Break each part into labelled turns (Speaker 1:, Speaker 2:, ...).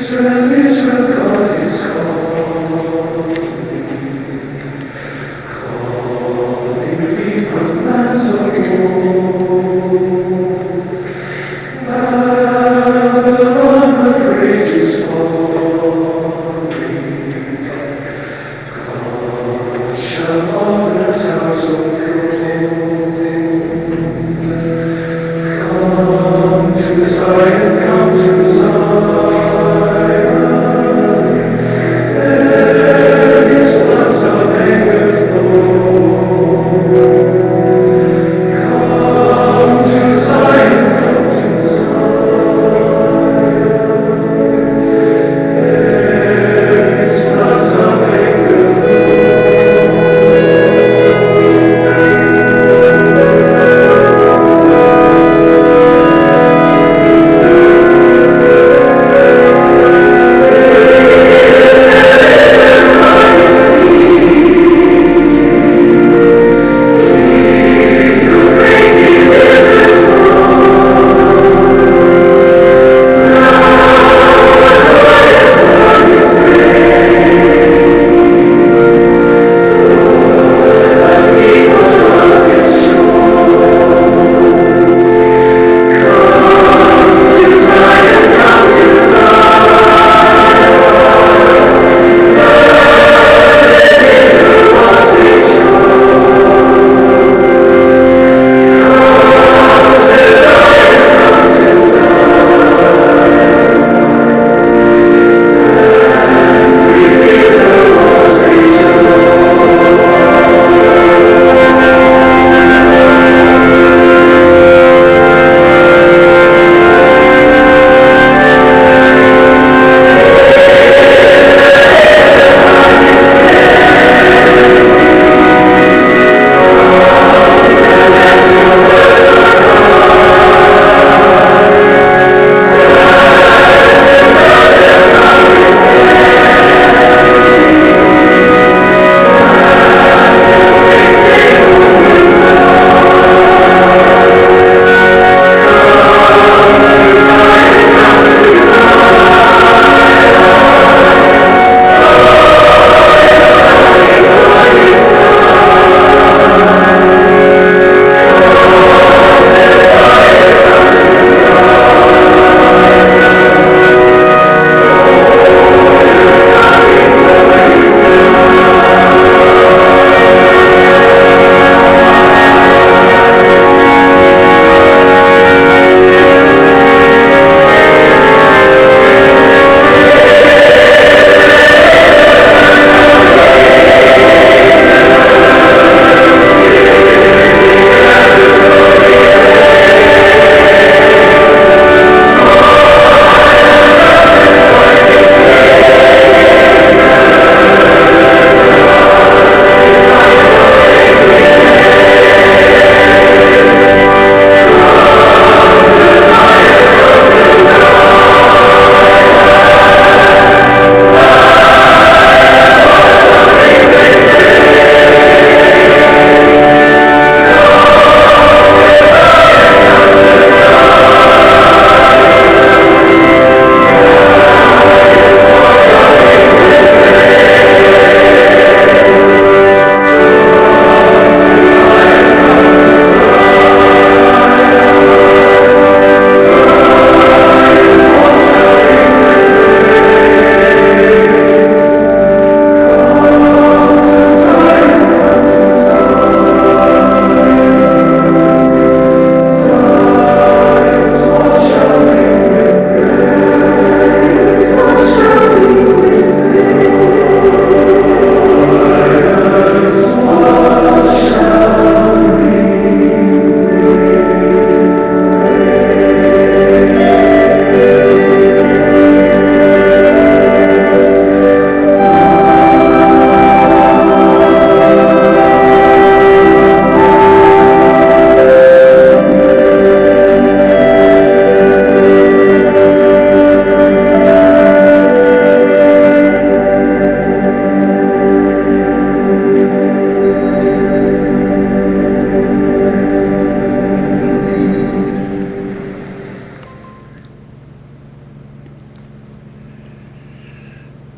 Speaker 1: Israel, God is calling thee from lands of old. Babylon the great is falling. God shall all the towns of come to Zion, come to Zion. There is one salvation.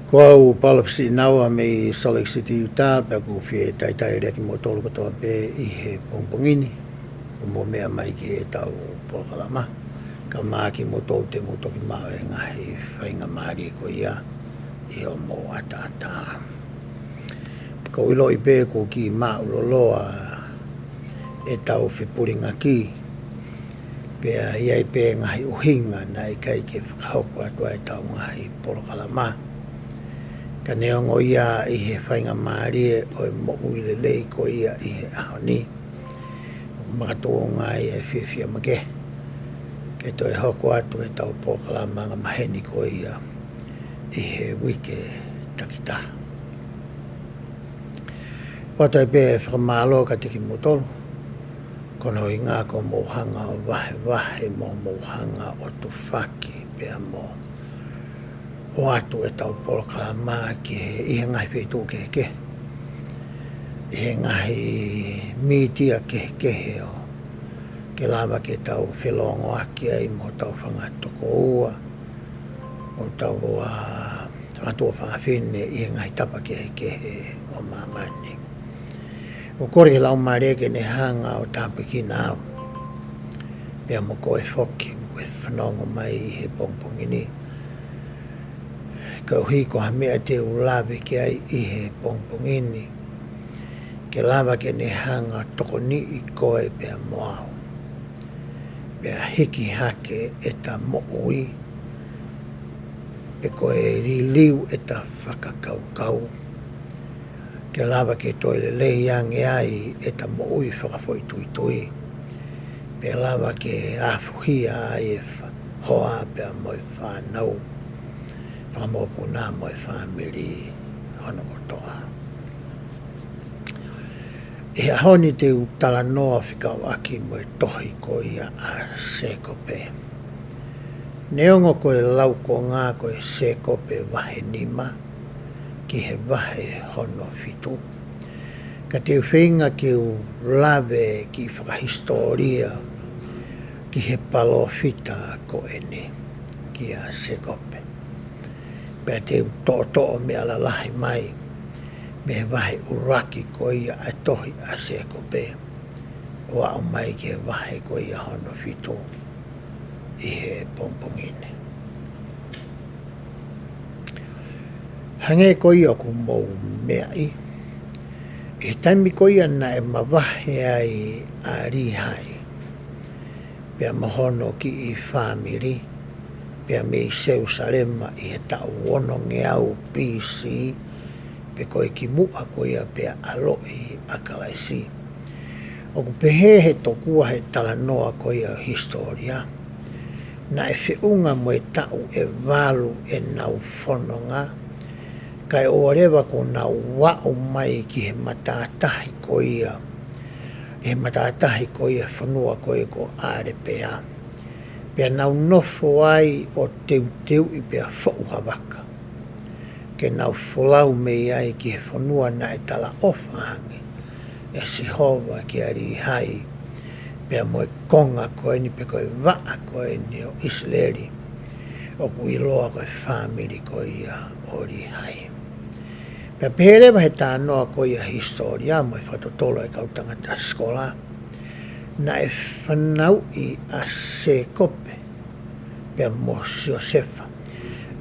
Speaker 2: Kau palpsi naua me Salt Lake City, Utah, peku fie tai reki mo tolu kotoa pe I he pongpongini. Ko mo mea mai ki he tau Polokalama. Ka maki mo tolu te mo toki mao e ngahi whainga maari ko ia I o mo ata. Ko ilo I pe ko ki maa uloloa e tau whipuringa ki. Pea iai pe ngahi uhinga na I kai ke whakahoko atua e tau ngahi Polokalama. Ka neongo ia I he whainga maarie o e mo uilelei ko ia I he ahoni. Makatua ngai e whiawhia make. Ke toi hoko atu e tau Polokalama nga maheni ko ia I he wike takita. Wata I pe whakamalo ka tiki motolo. Kono I ngā ko mohanga o wahe mo mohanga o tufaki pea mo o atu e tau Polokalama ki he I he ngahi whetu ke. I he ngahi mitia ke o ke lava ke tau whelongo aki ai mo tau whangatoko ua mo tau whangatua whangawhine I he ngahi tapa ke o mamani. O kore he lau mareke ne hanga o tāpikina au. Pea mo koe whoki koe whanongo mai I he pongpongini. Ka uhi ko ha mea te ulawe ke ai I he pongpongini. Ke lava ke ne hanga toko ni I koe pea moao. Pea hiki hake e ta mo ui. Pe koe riliu e ta whakakaukau. Ke lava ke toi le yange ai e ta mo ui whakafoi tui. Pe lava ke afuhia ai e hoa pea moi whanau. Whamopuna moi whamiri hono kotoa. E ahoni te utala noa whikau aki moi tohi ko ia a SEKOPE. Neongo koe lau ko ngā koe SEKOPE wahe nima. Ki he wahe hono fitu. Ka te whenga ki u lawe ki whakahistoria ki he palo fita ko ene ki a SEKOPE. Pea te to'o me ala lahi mai me he wahe uraki ko ia a tohi a SEKOPE. Wa o mai ki he wahe ko ia hono fitu I he pongpongine. Hange ko ia ku mou mea I. E taimi ko ia na e mawahe ai a rihai. Pea mahono ki I whamiri. Pea me I Seusalema I he tau ono Ngaue PC. Pe koe ki mua ko ia pea aloi a kalaisi. O ku pehe he tokua he tala noa ko ia historia. Na e whiunga mo e tau e walu e nau whanonga. Kai o rewa ko nau wao mai ki he matatahi ko ia. He matatahi ko ia whanua ko e ko are pea. Pea nau nofo ai o teu I pea whauhawaka. Ke nau wholau mei ai ki he whanua na e tala ofahangi. E sihova ki a rihai. Pea mo e konga ko e ni pe ko e waa ko e ni o Israeli. O ku iloa ko e whamiri ko ia o rihai. Pea peherewa he tā noa ko ia historia mo e whatotolo e kautanga ta skola. Na e whanau I a SEKOPE. Pea mo Josefa.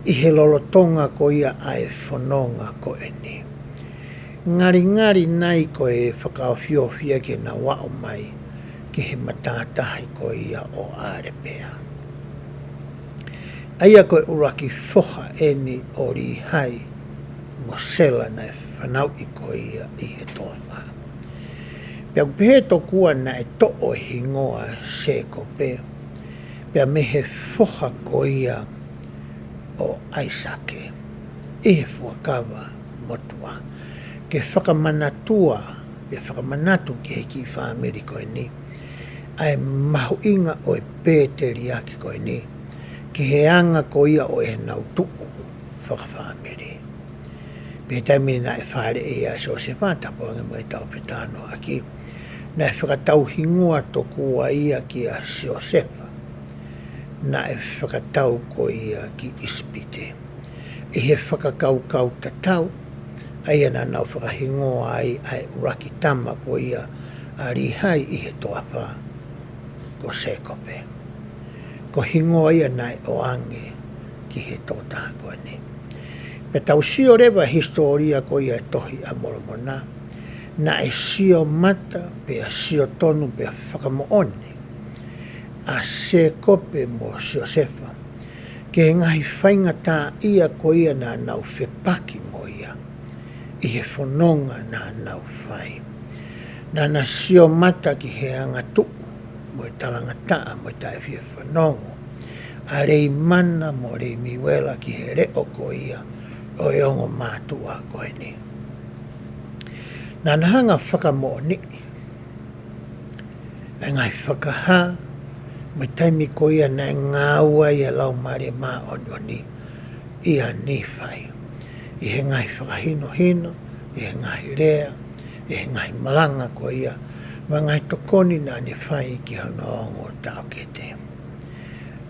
Speaker 2: I he lolotonga ko ia a e whanonga ko e ni. Ngari nai ko e whakaofiofia ke na wao mai ki he matatahi ko ia o are pea. Aia ko e uraki whoha e ni o rihai. Mo sela na e whanau I ko ia I he toa. Pea kupehe tokua na e to'o hingoa SEKOPE. Pea me he whoha ko ia o Aisake. I he whakawa motua. Ke whakamanatua, pe whakamanatu ki he ki whamiri ko ni. Ai mahu inga o e pēteri aki ko ni. Ki he anga ko ia o e nau tuku whakawhamiri. Pe taimi na e whare e a Josefa tapo anga mo e tau whetano aki. Na e whakatau hingua tokua ia ki a Josefa. Na e whakatau ko ia ki Ispite. I he whakakaukau tatau, ai ana nau whakahingoa ai uraki tama ko ia a rihai I he toapa ko SEKOPE. Ko hingoa ia nai o ange ki he tōtaha koe ni. Pe tau sio rewa historia ko ia tohi a moromona, na e sio mata pe a sio tonu pe a whakamoone a SEKOPE mo sio sefa. Ke ngahi whainga tā ia ko ia na nau whepaki mo ia. I he whanonga na nau whai. Na sio mata ki he anga tuku mo e talanga taa mo e tae whia whanongo. A rei mana mo rei miwela ki he reo ko ia o e ongo mātua koe ni. Nā hanga whakamooni. E ngai whakaha me taimi ko ia na Ngaue ia lau mare mā oni ia ni whai. I he ngai whakahino hino, I he ngai rea, I he ngai malanga ko ia, ma ngai tokoni na ni whai ki hana ongo tau kete.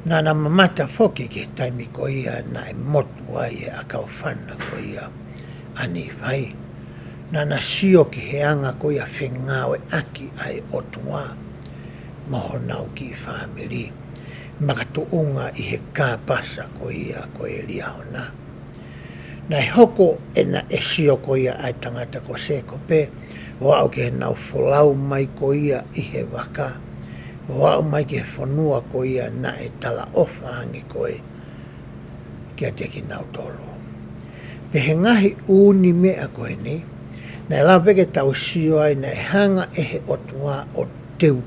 Speaker 2: Nā mamata whoki ki taimi ko ia na e motu ai e akau whana ko ia ani whai. Nā sio ki he anga ko ia whengawe aki ai otua. Moho nau ki whamiri, makatuunga I he kāpasa ko ia ko e ria hona. Nai hoko e na e sio ko ia ai tangata ko SEKOPE, o au ke nau wholau mai ko ia I he waka, o au mai ke whanua ko ia na e tala ofa hangi ko e kia teki nau tolo. Pe he ngahi uni mea ko e ni, nai lau peke tau sio ai na e hanga e he otua o teu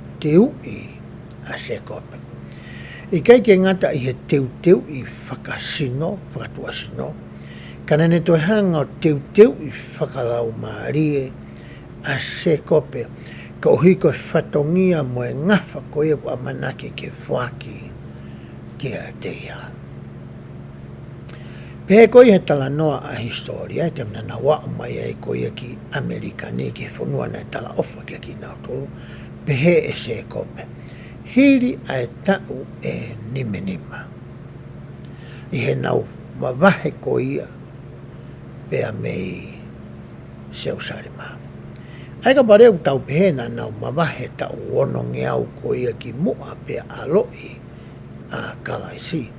Speaker 2: a SEKOPE. I kai ke ngata I he teu I whakasino, whakatuasino, kana ne toi hanga o teu I whakalau maarie a SEKOPE, ka uhi koe whatongia mo e ngafa ko e wa manake ke whaki ke a teia. Pe ko I he tala noa a historia, e te mna na wa mai ai ko ia ki Amerika ni ke whanua na tala ofa ki a ki Kitautolu, pe he e SEKOPE. Hiri a e tau e nima. I he nau mawahe ko ia pe a mei seusarima. Aika pareu tau pe he na nau mawahe tau ono ngeau ko ia ki mua pe a loi a kalaisi.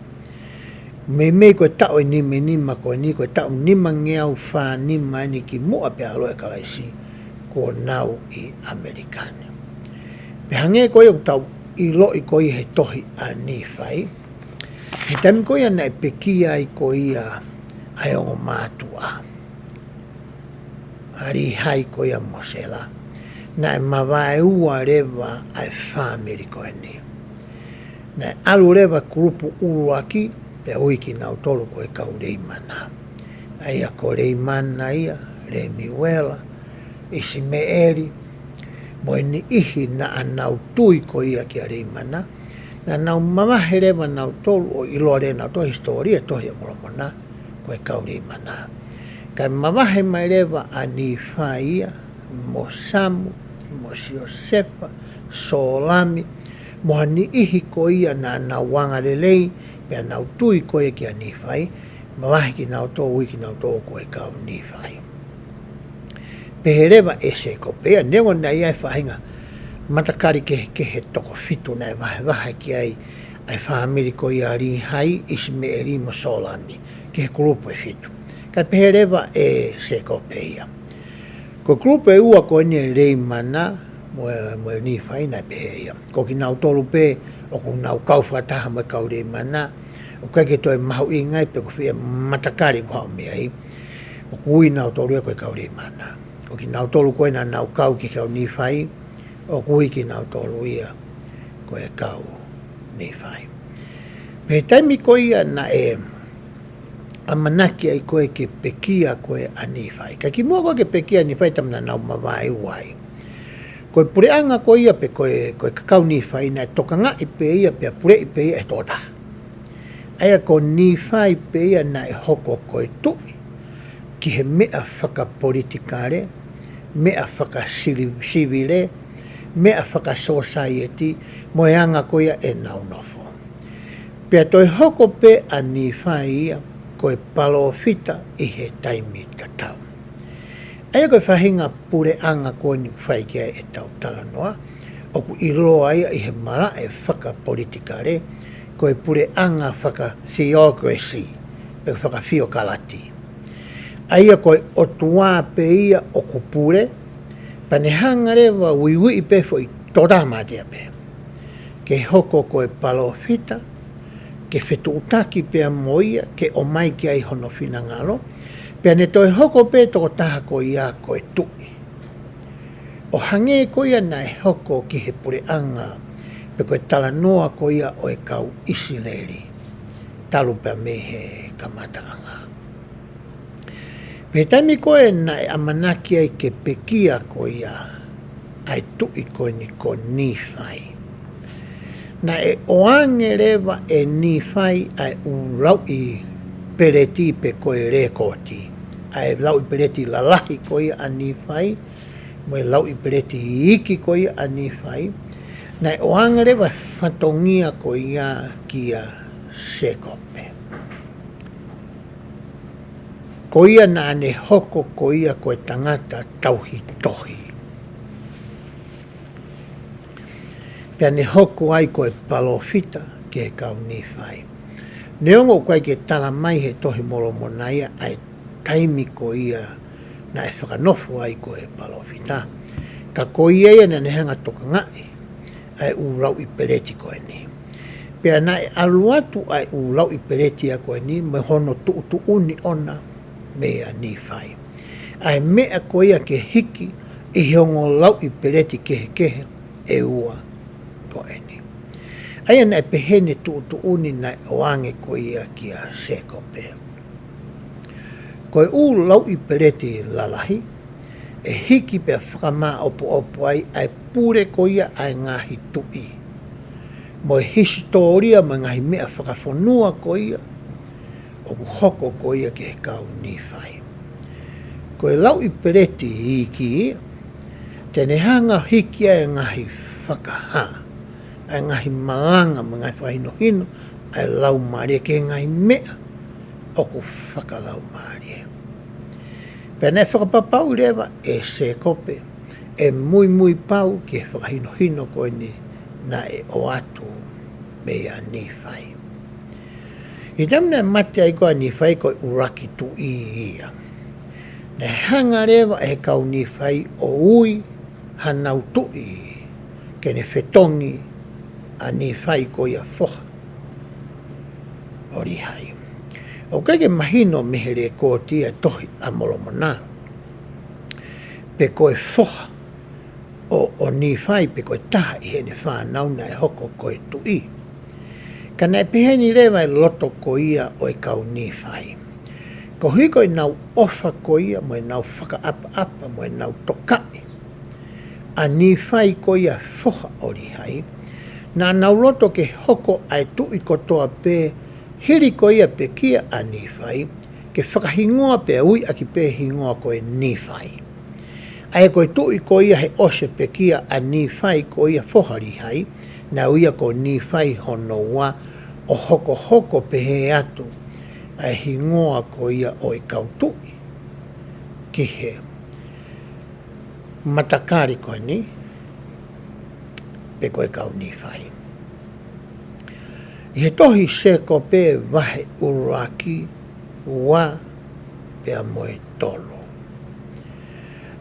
Speaker 2: Me koe tau e nima koe ni koe tau nima ngeau wha nima ni ki mua pe a loi kalaisi ko nau I Amerikane. Pe hange koe o tau I loi koe he tohi a ni whai. He tami koe ana e pekia I koe ia ai ongo mātua. Ari hai koe a mosela. Na e mawae ua rewa ai whamiri koe ni. Na e alu rewa kurupu uruaki pe ui ki Kitautolu koe kau reimana. Ai a ko reimana ia, reimiwela, isi me eri, mo ni ihi na anau tui ko ia ki a reimana, na nau mamahe rewa Kitautolu o iloa re nau to historia tohi a moromona koe kau reimana. Kai mamahe mai rewa a ni whaia, mo Samu, mo Siosefa, Solami, mo ni ihi ko ia na nau wanga lelei, pe nau tui ko ia ki a ni whai, mamahe ki Kitautolu, ui ki Kitautolu koe kau ni whai. Pehereva e SEKOPE, a nengo na ia e whahinga, matakari ke he toko fitu na e wahe ki ai whamiri ko ia rihai isi me eri mo Solami, ke he kurupu e fitu. Kai pehereva e SEKOPE ia. Ko kurupu e ua ko ni rei mana, mo ni whai na pehe ia. Ko ki Kitautolu pe, o ku nau kau whataha mo kau rei mana, o kai ke toi mahu I ngai pe ko whia matakari ko hao mea i, o ku ui Kitautolu e koe kau rei mana. O ki Kitautolu koe na nau kau ki kau ni whai, o kui ki Kitautolu ia koe kau ni whai. Pe taimi koe ia na e amanaki ai koe ke pekia koe a ni whai. Ka ki mua koe ke pekia ni whai tamna nau mawai uai. Koe pureanga koe ia pe koe kakau ni whai na toka ngā I pe ia pe a pure I pe ia e tōta. Aia ko ni whai pe ia na e hoko koe tui ki he mea whakapolitikare, mea whakasivile, mea whakasociety, mo anga ko ia e nau nofo. Pea toi hoko pe a ni whai ia, koe palofita I he taimi katau. Aia koe whahinga pure anga koe ni whai kia e tau talanoa, oku I loa ia I he mara e whakapolitika re, koe pure anga whaka theocracy, e whaka whiokalati. Aia koe o tuā pe ia oku pure, pane hanga rewa wiwi pe fo I torama dia pe. Ke hoko koe palofita, ke whetu utaki pea moia, ke o mai ki ai hono whina ngaro, pea ne toi hoko pe toko taha ko ia koe tui. O hange ko ia na e hoko ki he pure anga, pe koe tala noa ko ia o e kau isileri, talu pea me he kamata anga. Pe taimi koe na e amanaki ai ke pekia ko ia, ai tui ko ni ko ni whai. Na e oange rewa e ni whai ai u lau I pereti pe koe rekoti. Ai lau I pereti lalahi ko ia a ni whai, mo e lau I pereti iki ko ia a ni whai. Na e oange rewa whatongia ko ia kia SEKOPE. Ko ia na ane hoko ko ia koe tangata tauhi tohi. Pea ne hoko ai koe palofita ke kau ni whai. Ne ongo koe ke tala mai he tohi moro monaia ai taimi ko ia na e whakanofo ai koe palofita. Ka ko ia ia na ne hanga toka ngai ai urau I pereti koe ni. Pea na e aluatu ai urau I pereti a koe ni me hono tu uni ona mea ni whai. Ai mea ko ia ke hiki I hiongo lau I pereti kehe e ua ko eni. Aia na e pehene tu uni na oange ko ia kia SEKOPE. Koe u lau I pereti lalahi, e hiki pe whakama opo ai pure ko ia ai ngahi tui. Mo e historia mo ngahi mea whakafonua ko ia, o hoko ko ia ke kau ni whai. Koe lau I pereti iki, tene hanga hiki ai ngahi whakaha. Ai ngahi malanga ma ngai whaino hino, ai lau maria ke ngai mea o ku whakalau maria. Pea nei whakapapau rewa e SEKOPE, e mui pau ke whakahino hino koe ni na e o atu mea ni whai. I tamna mate ai koe ni whai koe uraki tu ia. Ne hanga rewa e kau ni whai o ui hanau tui ke ne whetongi a ni whai ko ia whoha o rihai. O kake mahino mehere ko tia tohi a molomona. Pe koe whoha o ni whai pe koe taha I hene whanau na e hoko koe tui. Kana e peheni rewa e loto ko ia o e kau ni whai. Ko hui koe nau ofa ko ia mo e nau whaka apa mo e nau tokai. A ni whai ko ia whoha o rihai. Na nauroto ke hoko ai tui kotoa pe hiri ko ia pe kia a ni whai, ke whakahingoa pe ui aki pe hingoa koe ni whai. Ai koe tui ko ia he ose pe kia a ni whai ko ia whohari hai, na uia ko ni whai hono wa o hoko pe he atu, ai hingoa ko ia o e kau tui. Ki he matakari koe ni, pe koe kau ni whai. I he tohi SEKOPE wahe uraki wa pea moe tolo.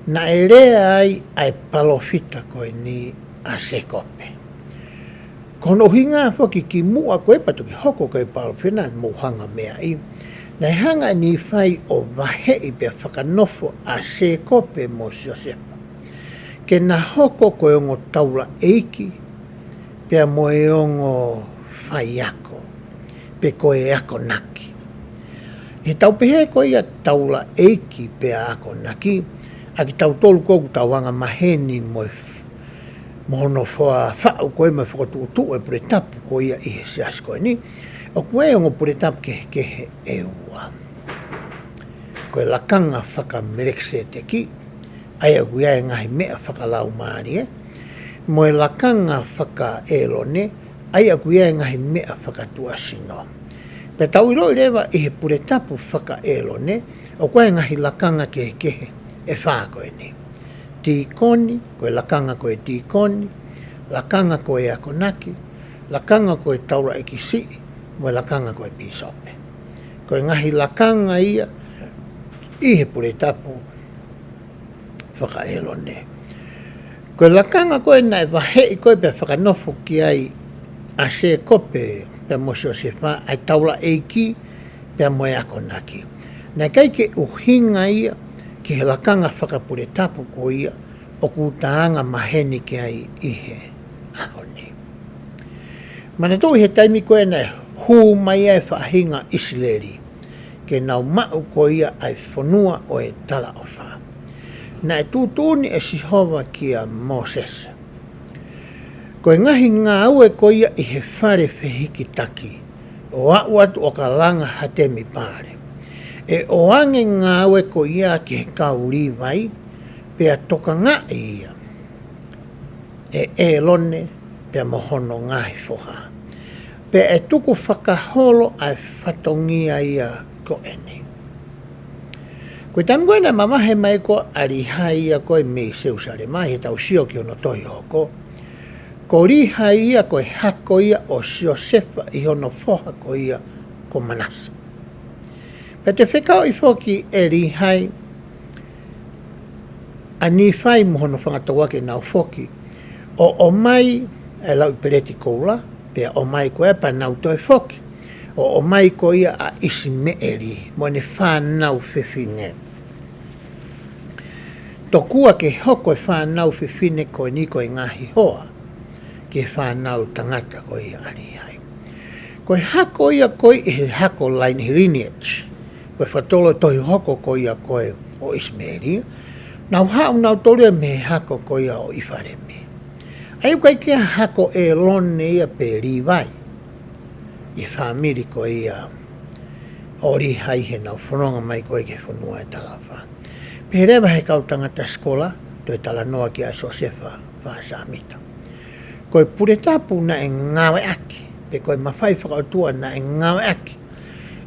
Speaker 2: Na e rea ai palofita koe ni a SEKOPE. Kono hinga whaki ki mua koe patu ki hoko koe palofina muhanga mea I. Na e hanga ni whai o wahe I pea whakanofo a SEKOPE mo Josepa. Ke na hoko koe ongo taula Eiki, pea moe ongo whai ako, pe koe ako naki. E tau pehe koe ia taula Eiki pea ako naki, a Kitautolu koku tauanga maheni mohono whau koe mai whakatuutu e pure tapu koe ia I he sias koe ni, o koe ongo pure tapu kehe e ua. Koe lakanga whakamerekse te ki, ai a kuia e ngahi mea whakalau maari mo e lakanga whaka elone, ai a kuia e ngahi mea whakatua sino. Pe tau ilo rewa I he pure tapu whaka elo ne, o koe ngahi lakanga ke kehe e whākoe ne. Tīkoni, koe lakanga koe tīkoni, lakanga koe akonaki, lakanga koe taura eki si, mo lakanga koe pisope. Koe ngahi lakanga ia, I he pure tapu whaka elo ne. Koe lakanga koe nai wahei koe pe whakanofo ki ai a SEKOPE pe mosio se wha ai taula Eiki pe moe akonaki. Nai kai ke uhinga ia ki he lakanga whakapure tapu ko ia o kutaanga maheni ki ai ihe ahoni. Mana tō he taimi koe nai hū mai ai whaahinga Isileri ke nau mau ko ia ai whanua o e tala o wha. Nai tūtūni e sihova ki a Moses. Koe ngahi Ngaue ko ia I he whare whehiki taki, o au atu o ka langa hatemi pāre. E o ange Ngaue ko ia ki he kauri vai, pea toka ngā ia. E lone, pea mohono ngahi foha. Pea e tuku whakaholo ai whatongia ia ko ene. Koe tamu koe na mamahe mai ko arihai ia koe me seusare mai he tau sio ki ono tohi hoko. Ko riha ia koe hako ia o sio sefa I hono foha ko ia ko manasa. Pe te whekao I foki e rihai, a ni whai mohono whangatawake nau foki, o mai e lau pereti koula, pea o mai ko e pa nau toi foki, o mai ko ia a isi meeri, mo ne whanau whiwhine. Tokua ke hoko e whanau whiwhine ko ni ko I ngahi hoa, ke whanau tangata ko ia arihai. Koe hako ia koe I he hako line lineage, koe whatolo toi hoko ko ia koe o Ismeri, nau hao nau tore me hako ko ia o Ifareme. Ai koe kia hako e lone ia pe rivai, I whamiri ko ia ori hai he nau whanonga mai koe ke whanua e talawa. Pe rewa he kau tangata skola, toi tala noa ki a Sosefa whaasamita. Koe pure tapu na e Ngaue aki, pe koe mawhai whakautua na e Ngaue aki.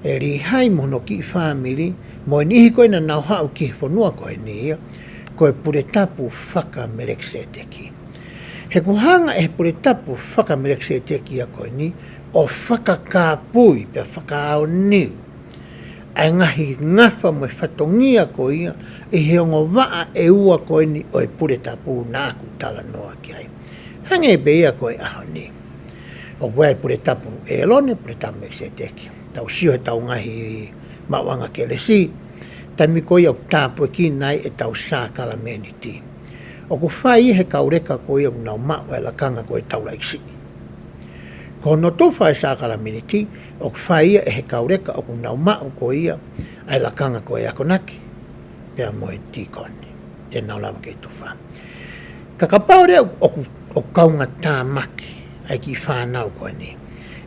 Speaker 2: E rihai mono ki whamiri, mo nihi koe na nau hau ki whanua koe ni ia, koe pure tapu whakamerekse teki. He kuhanga e pure tapu whakamerekse teki a koe ni, o whakakāpui pe whakaao niu. Ai ngahi ngafa mo whatongia ko ia, I he ongo waa e ua koe ni o e pure tapu nāku tala noa ki ai. Hange be ia koe aho ni. O koe pure tapu e lone, pure tapu me se teki. Tau sio he tau ngahi mawanga ke le si, tami koe au tapu e ki nai e tau sākala meniti. O ku whai he kaureka koe au nau mau e lakanga koe tau laiksi. Ko no tō whai sākala meniti, o ku whai e he kaureka o ku nau mau koe ia, ai lakanga koe akonaki, pea moe tīkoni, te nau lama kei tuwha. Kakapaure o kaunga tāmaki, ai ki whanau koe ni.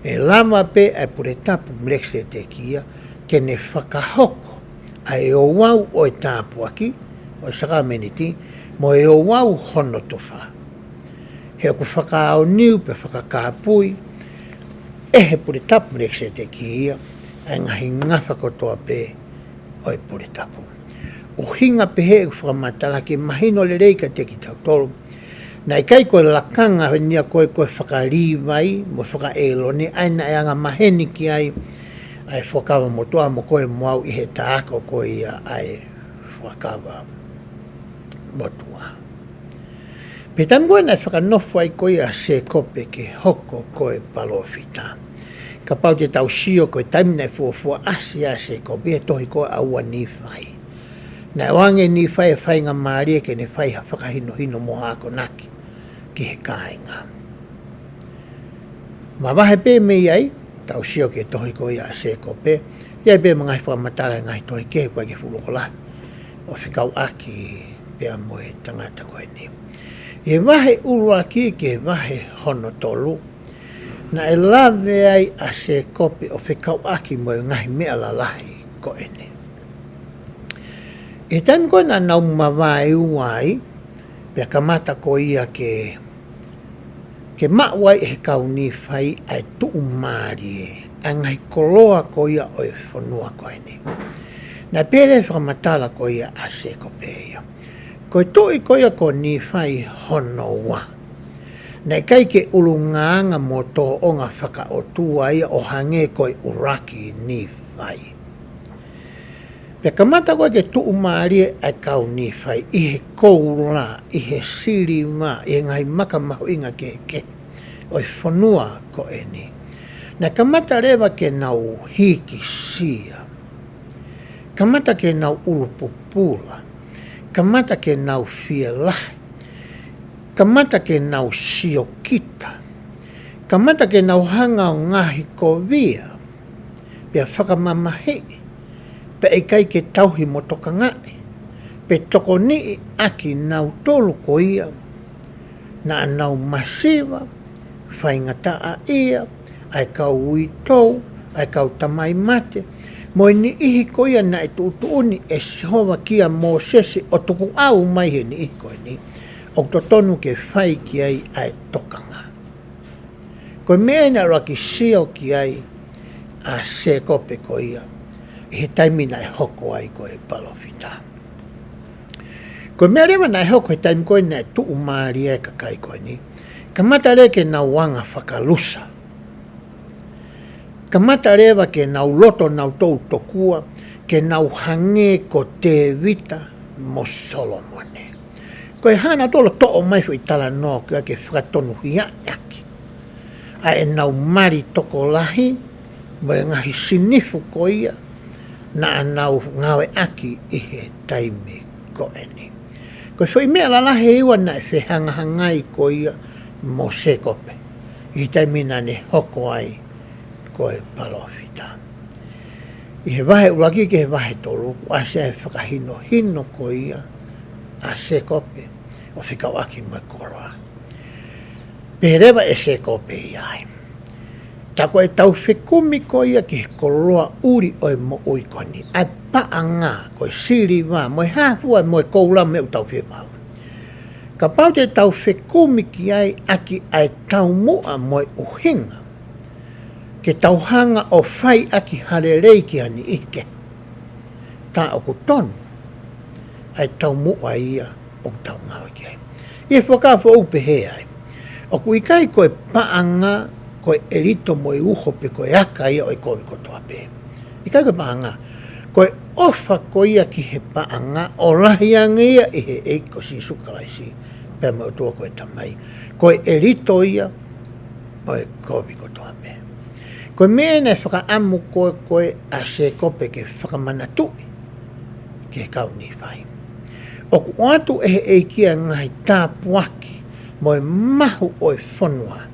Speaker 2: E lama pe ai pure tapu mrekse te kia, ke ne whakahoko, ai o wau o e tāpu aki, o e sakameniti, mo e o wau hono tuwha. He ku whakaao niu pe whakakāpui, e he pure tapu mrekse te kia, ai ngahi ngawha kotoa pe o e pure tapu. O hinga pe he whakamatala ke mahino le reika te Kitautolu, Nai kai koe lakanga nia koe whakarīwai, mo whakaelone, aina e anga maheni ki ai whakawa motoa mo koe moau I he tāko koe ia ai whakawa motoa. Pe tam koe nai whakanofo ai koe a SEKOPE ke hoko koe palofita. Ka pau te tau sio koe taimi nai fuafua asi a SEKOPE e tohi koe aua ni whai. Nai wange ni whai e whai ngā maaria ke ne whai ha whakahino hino moha ako naki. Ki he kāinga. Ma wahe pē me iai, tau sio ke tohi ko ia a SEKOPE, iai pē mga whakamatara ngai tohi ke koe ke whulokola, o whikau aki pēa moe tangata koe ni. E wahe urua ki ke wahe hono tolu, na e lawe ai a SEKOPE o whikau aki moe ngahi mea lalahi ko ene. E taimi koe na nau mawai uai, pēa kamata ko ia ke ke mawai he kauni whai ai tuu maari e, angai koloa ko ia o e whanua koe ni. Na pere whamatala ko ia a SEKOPE ia. Ko tui ko ia ko ni whai hono wa. Nei kai ke ulungaanga mo tō o ngā whaka o tua ia o hange koe uraki ni whai. Pea kamata koe ke tuu maari e ai kau ni whai, i he koula, i he siri ma, i ngai maka mahu inga ke o i whanua ko e ni. Na kamata rewa ke nau hiki sia, kamata ke nau ulupupula, kamata ke nau whialahi, kamata ke nau siokita, kamata ke nau hanga o ngahi ko via, pia whakamamahi, pe e kai ke tauhi mo toka ngai, pe toko ni aki nau tolu ko ia, na nau masiva, whaingata a ia, ai kau ui tou, ai kau tamai mate, mo ni ihi ko ia na e tuuni e sihova kia mo sese o tuku au mai he ni ihi ko ni, o to tonu ke whai ki ai ai tokanga. Ko mea na raki sio ki ai a SEKOPE ko ia, he taimi na e hoko ai ko e palofita. Ko mea rewa na e hoko he taimi ko na e tuu maari e kakai ko ni, kamata re ke nau wanga whakalusa. Kamata rewa ke nau loto nau tou tokua, ke nau hange ko te vita mo Solomone. Ko e hana tolo to'o mai fu i tala no kia ke whakatonu hiaki. A e nau mari toko lahi, mo e ngahi sinifu ko ia, na nau Ngaue aki i he taimi ko eni. Ko e whi mea lalahe iwa na e whehangahangai ko ia mo SEKOPE. I taimi na ne hoko ai ko e palofita. I he wahe uraki ke he wahe tolu, a se e whakahino hino ko ia a SEKOPE o whikawaki mai koroa. Perewa e SEKOPE iai. Tako e tau whekumi ko ia ki he koroa uri o e mo uikoni. Ai paa ngā ko e siri wā, mo e hāfua mo e koula me u tau whemau. Ka pau te tau whekumi ki ai aki ai tau mua mo e uhinga. Ke tauhanga o whai aki harerei ki ani ike. Tā o kutonu, ai tau mua ia o tau ngau ki ai. I e whakawha upe he ai. O ku ikai koe paanga, koe erito mo e uho pe koe aka ia o e koe kotoa pe. Ikai koe paanga, koe ofa ko ia ki he paanga, o lahianga ia i he eiko si sukalaisi, pe mo tua koe tamai. Koe erito ia o e koe kotoa pe. Koe mea nei whakaamu koe a SEKOPE ke whakamanatui ke kauni whai. O ku atu e he Eiki a ngai tāpuaki mo e mahu o e whanua.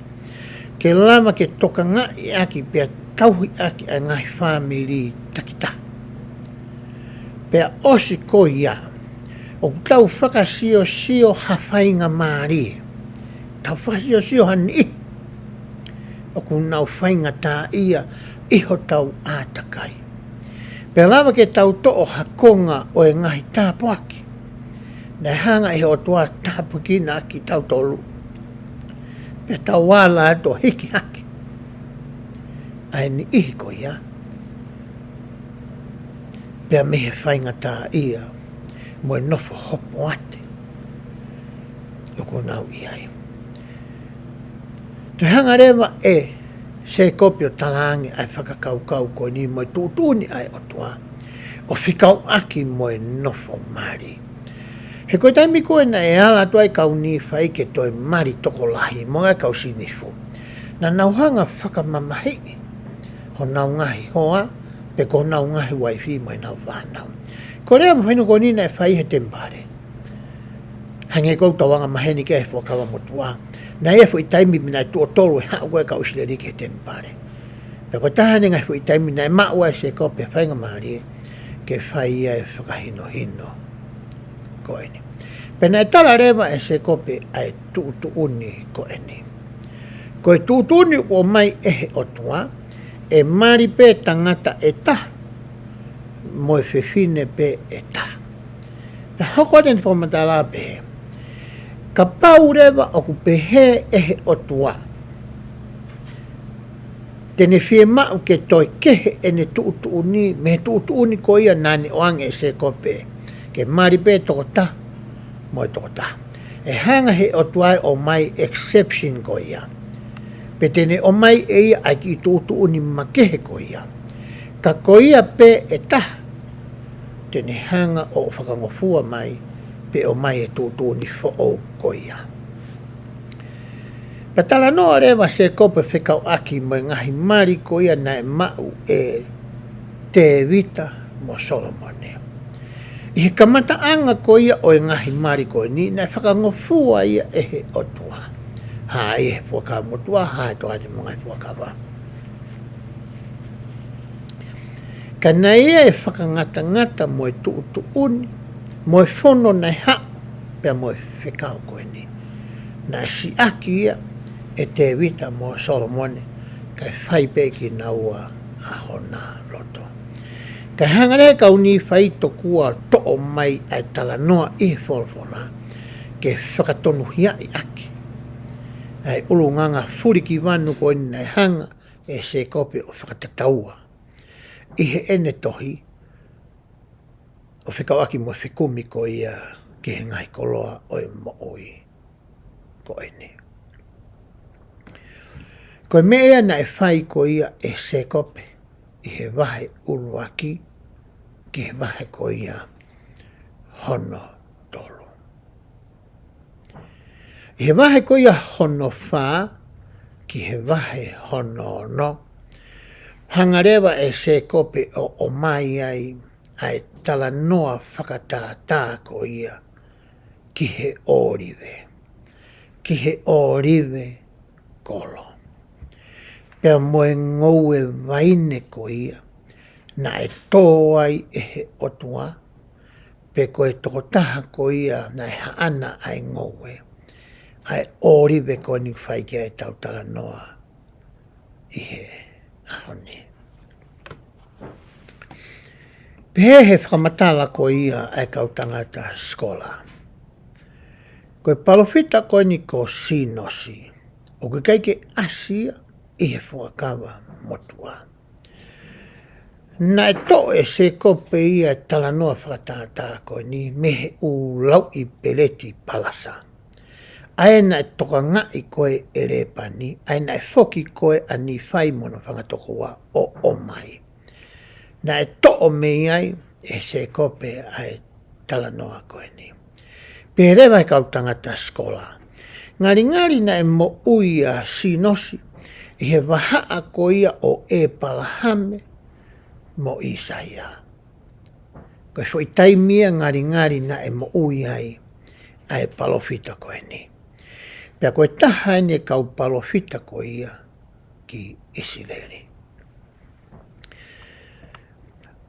Speaker 2: Ke lama ke toka ngai aki pia tauhi aki a ngai whamiri takita. Pia osi ko ia. O ku tau whakasio sio hawhainga maari. Tau whakasio sio hani o ku nau whainga tā ia iho tau ātakai. Pea lawa ke tau to'o hakonga o e ngahi tāpuaki. Nei hanga iho tua tāpuki na ki Kitautolu. Pea tau wāla ato hiki haki. Ai ni ihi ko ia. Pea mehe whainga tā ia mo e nofo hopo ate. O ku nau iai. Te hanga rewa e SEKOPE o talangi ai whakakaukau ko ni mo e tūtūni ai o tua. O whikau aki mo e nofo mari. He koe taimi koe na e ala tuai kau ni whai ke toi mari toko lahi mo e kau sinifu. Na nauhanga whakamamahi. Ho nau ngahi hoa, pe ko nau ngahi waifi mo e nau whanau. Ko rea mwhainu ko ni na e whai he tempare. Hange kou tawanga maheni ke e whakawa motua. Na e fu i taimi mina e tuotolu e hao koe ka usileri ke tempare. Pe ko tahane ngai fu i taimi na e maua e SEKOPE whainga maari ke whai e whakahino hino ko eni. Pe na e tala rewa e SEKOPE ai tuutuuni ko eni. Ko e tuutuuni o mai ehe o tua e maari pe tangata e ta mo e whewhine pe e ta. Pe hoko den whamatala pe Ka pau rewa o ku pehe ehe o tua. Tene fie mau ke toi kehe ene tuutuuni, me tuutuuni ko ia nani oange se kope. Ke mari pe toko ta, moi toko ta. E hanga he o tuai o mai exception ko ia. Pe tene o mai e ia ai ki tuutuuni makehe ko ia. Ka ko ia pe e ta, tene hanga o whakangofua mai, pe o mai e tuutuuni fo o ko ia. Patala noa rewa se kope whekau aki mo ngahi mari ko ia na e mau e te vita mo Solomone. I he kamata anga ko ia o e ngahi mari ko ni na whakangofua ia e he otua. Ha e he fuaka motua, ha e toa te mga fuaka wa. Ka na ia e whakangata mo e tuutuuni, mo e whono nei hao, pia mo e whekau ko ni. Na si aki ia, e te vita mo Solomone, kai whai peki na ua a hona roto. Kai hangare kau ni whai tokua to'o mai ai tala noa i wholwhora, ke whakatonu hia i aki. Ai ulu nganga furiki wanu ko ni nei hanga e se kope o whakatataua. I he ene tohi, o whekau aki mo whekumi ko ia ke he ngai koloa o e mooi ko ene. Koe mea na e whai ko ia e SEKOPE, i he wahe uluaki, ki he wahe ko ia hono tolu. I he wahe ko ia hono whā, ki he wahe hono no, hangarewa e SEKOPE o mai ai tala noa whakatātā ko ia, ki he orive kolo. Pea moe Ngaue vaine ko ia, na e tō ai e he otua, pe koe toko taha ko ia na e haana ai Ngaue, ai orive ko ni whai kia e tautala noa i he ahoni. Pe he whakamatala ko ia ai kautangata skola. Koe palofita ko ni ko sinosi, o koe kaike asia, i he fuakawa motua. Na e to e SEKOPE ia tala noa whakatātā koe ni mehe u lau i peleti palasa. Ae na e toka ngai koe e repani, ae na e foki koe ani whai mono whangatokoa o mai. Na e to o mei ai e SEKOPE ae tala noa koe ni. Perewa e kautangata skola. Ngari na e mo uia sinosi, i he wahaa ko ia o e palahame mo Isaia. Koe fo i taimia ngari na e mo ui ai palofita koe ni. Pea koe taha ene kau palofita ko ia ki Isileli.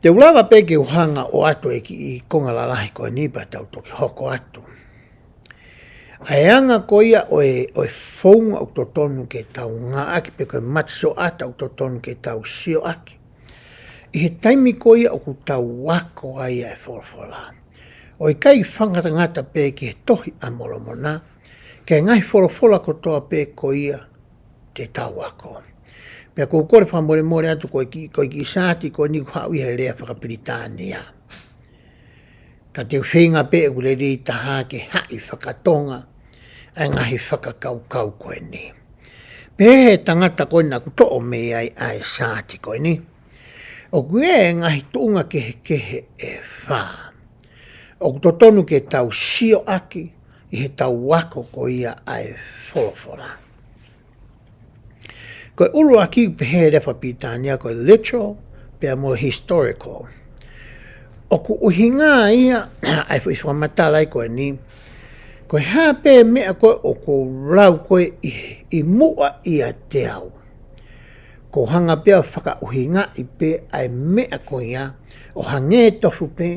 Speaker 2: Te ulawa peke uhanga o atu e ki i konga lalahi koe ni pa tau toki hoko atu. Aeanga ko ia o e whaunga o totonu ke tau ngā aki pe koe matso ata o totonu ke tau sio aki. I he taimi ko ia o ku tau wako ai e wholwhola. O i kai whangatangata pe ki he tohi a molomona, ke ngai wholwhola ko toa pe ko ia te tau wako. Pea ko kore whamore atu koe ki sāti ko ni kuhau ia rea whakapiritania. Ka te whenga pe e kule rei taha ke hai whakatonga, ai ngahi whakakau koe ni. Pehe tangata koe na kuto o mei ai sāti koe ni. O kue e ngahi tuunga kehe e whā. O kutotonu ke tau sio aki, i he tau wako ko ia ai wholofora. Koe ulu aki pehe rewa pitania koe literal, pea mo historical. O ku uhinga ia, ai whamatalai koe ni, koe hape mea koe o ko rau koe i mua ia te au. Ko hanga pea whaka uhinga i pe ai mea koe ia, o hange tofu pe,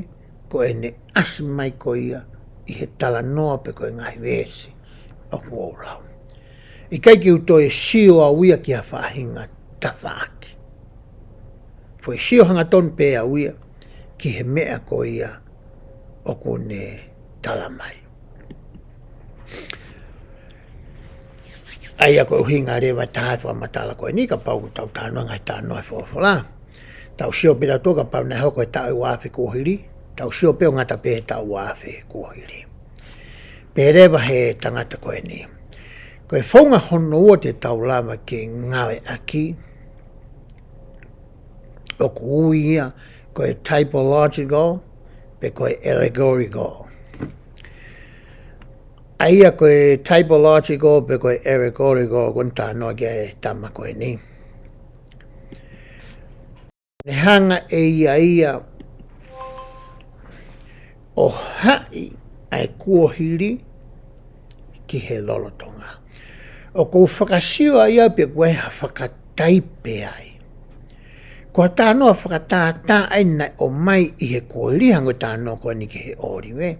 Speaker 2: koe ne asimai koe ia, i he tala noa pe koe ngahi vesi, o ko rau. I kai ki uto e sio a uia ki a whahinga tawhaaki. Fo e sio hanga ton pe a uia, ki he mea koe ia, o ko ne tala mai. Ai ako uhinga rewa taha wha matala koe ni ka pau tau tānoa ngai tānoa whawhawha. Tau sio pera toka pau nei hoko e tau wāwhi kōhiri. Tau sio peo ngata pe tau wāwhi kōhiri. Perewa he tangata koe ni. Koe whaunga hono ua te tau lama ke Ngaue aki. O ku uia koe typological pe koe allegorical. Aia koe typological pe koe allegorical kun tānoa kia e tama koe ni. Ne hanga e ia o hai ai kuohiri ki he lolotonga. O kou whakasiwa ia pe koe ha whakataipe ai. Kua tānoa whakatātā ai nai o mai i he kuohiri hango tānoa koe ni ki he oriwe.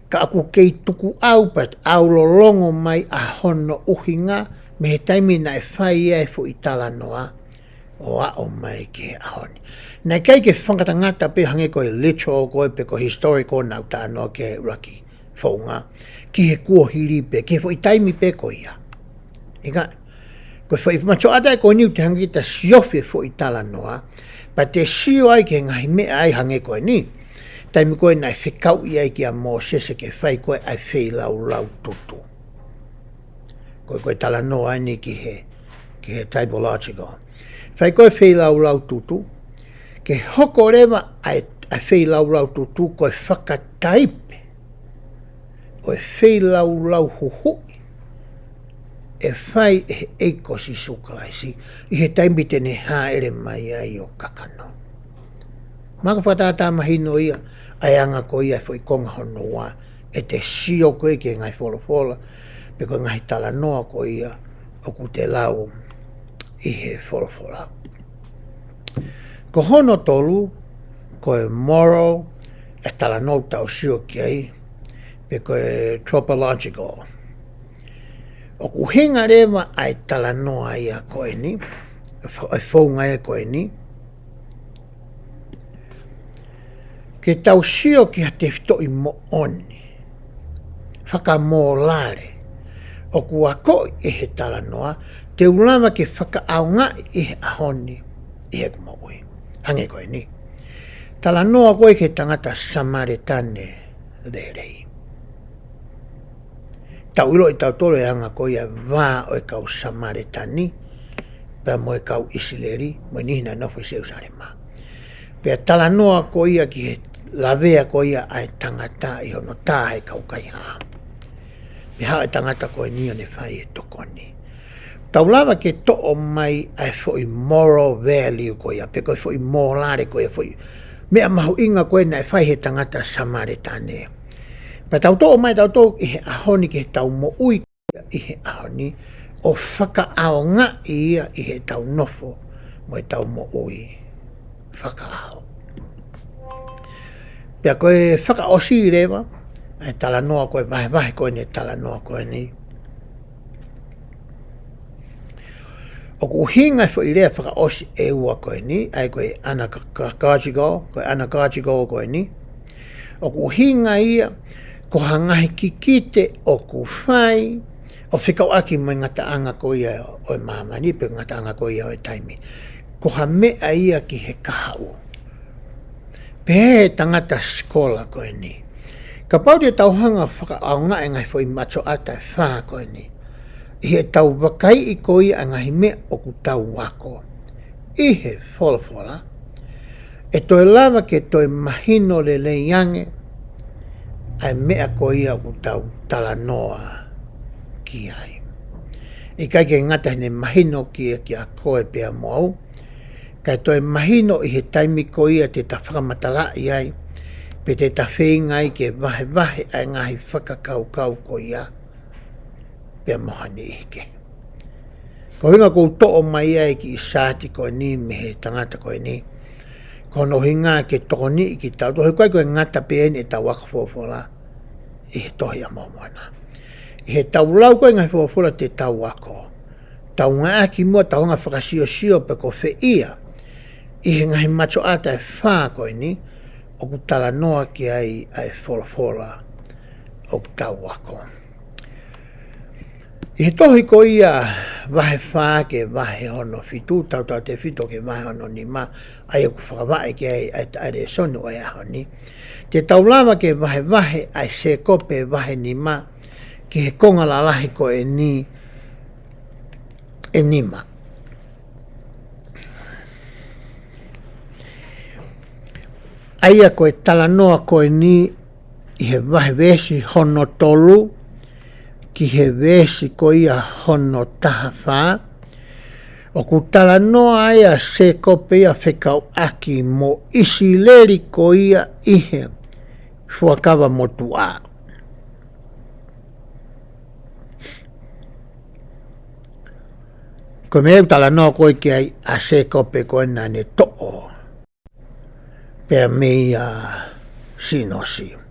Speaker 2: Ka aku kei tuku au pat au lolongo mai a hono uhinga me he taimi na e whai e fu i tala noa o a o mai ki he ahoni. Nei kei ke whangata ngata pe hange koe literal koe pe ko historical nau tānoa ke he raki whaunga ki he kuohiri pe ki he fu i taimi pe ko ia. Ika, koe fu i macho atai koe niu te hangi ta siofi fu i tala noa pa te sio ai ke ngahi mea ai hange koe ni. Taimi koe nai whikau i ai ki a mō sese ke whai koe ai whei lau tutu. Koe tala noa ai ni ki he typological. Whai koe whei lau tutu, ke hoko rewa ai whei lau tutu koe whakataipe. O e whei lau huhui. E whai e eiko si sukalaisi. I he taimi tene hā ere mai ai o kakano. Maka whatata mahino ia. Ai anga ko ia foi konga hono wa e te sio koe ke ngai wholofola pe koe ngai tala noa ko ia o ku te lau i he wholofola. Ko hono tolu koe moral e tala noa tau sio ki ai pe koe tropological. O ku hinga rewa ai tala noa ia koe ni e whaunga e koe ni ke tau sio ki ha te whitoi mo oni. Whaka mō lare. O kua ko e he tala noa, te ulama ke whaka aunga i he ahoni i he kumaui. Hange koe ni. Tala noa koe ke tangata Samaritane lerei. Tau ilo i tau tolo e anga koe a wā o e kau Samaritani, pēr mo e kau Isileri, mo i nihina nofu i Seusarema. Pēr tala noa koe ia ki he lavea koe ia ai tangata i hono tāhe kaukai haa. Piha e tangata koe ni ne whai e tokoni. Tau lava ke to'o mai ai foi moral value koe ia, pe koe foi morale koe ia, foi mea mahu inga koe na e whai he tangata Samaritane. Pa tau to'o mai tau to'o i he ahoni ke tau mo ui i he ahoni, o whaka aonga ia i he tau nofo mo e tau mo ui whaka ao. Pea koe whaka osi rewa, ai tala noa koe vahe koe ni tala noa koe ni. O ku hinga fo i rea whaka osi e ua koe ni, ai koe ana kachiko koe ni. O ku hinga ia, ko hangahi kikite o ku whai, o whikau aki mai ngata anga koe ia o e mamani, pe ngata anga koe ia o e taimi. Ko ha mea ia ki he kahau. Pe tangata skola koe ni. Ka pau te tauhanga whakaaunga e ngai fwoi macho ata e whaa koe ni. I he tau wakai i koe a ngahi mea o ku tau wako. I he wholofola. E toi lava ke toi mahino le leiange ai mea koe a ku tau talanoa ki ai. I kai ke ngata hene mahino ki a koe pia moau. Kai toi mahino i he taimi koe te ta whakamatala i ai. Pe te ta whengai ke vahe ai ngahi whakakau koe ia. Pea mohani ike. Ko hinga kou to'o mai ai ki i sāti koe ni me he tangata koe ni. Ko no hinga ke toko ni i ki tau. Tohi koe koe ngata peeni e tau waka whawhawha i he tohi a momoana. I he tau lau koe ngai whawhawha te tau wako. Tau ngā ki mua tau ngā whakasio pe ko whe ia. I he ngahi macho ata e whā koe ni. O ku tala noa ki ai whawhawha o ku tau wako. I tohi ko ia vahe whaa ke vahe hono fitu, tau te fito ke vahe hono ni ma, ai ku whakawai ke ai are sonu ai aho ni. Te taulama ke vahe ai SEKOPE vahe ni ma, ki he konga la lahi ko e ni ma. Aia ko e talanoa ko e ni, i he vahe vesi hono tolu, ki he vesi ko ia hono taha whaa, o ku talanoa ia SEKOPE ia whekau aki mo isi leri ko ia ihe fuakawa motu a. Ko me eu talanoa ko i ki ai a SEKOPE ko ena ne to'o, pea mei a sinosi.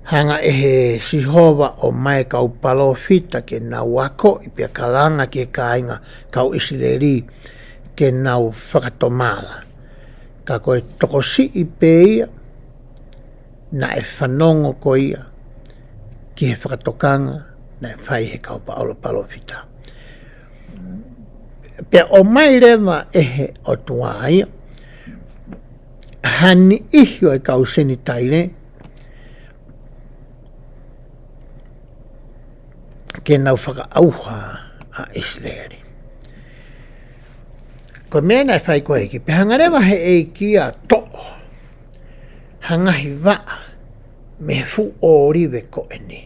Speaker 2: Hanga ehe sihova o mai kau palo fita ke nau ako i pia kalanga ke kainga kau isileri ke nau whakatomala. Ka koe toko si i peia na e whanongo ko ia ki he whakatokanga na e whai he kau palo fita. Pea o mai rewa ehe o tuaia hani ihio e kau seni taile ke nau whakaauha a Israeli. Ko mea nai whai ko Eiki, pe hangarewa he Eiki a to'o, hangahi waa, me fu o rive ko eni.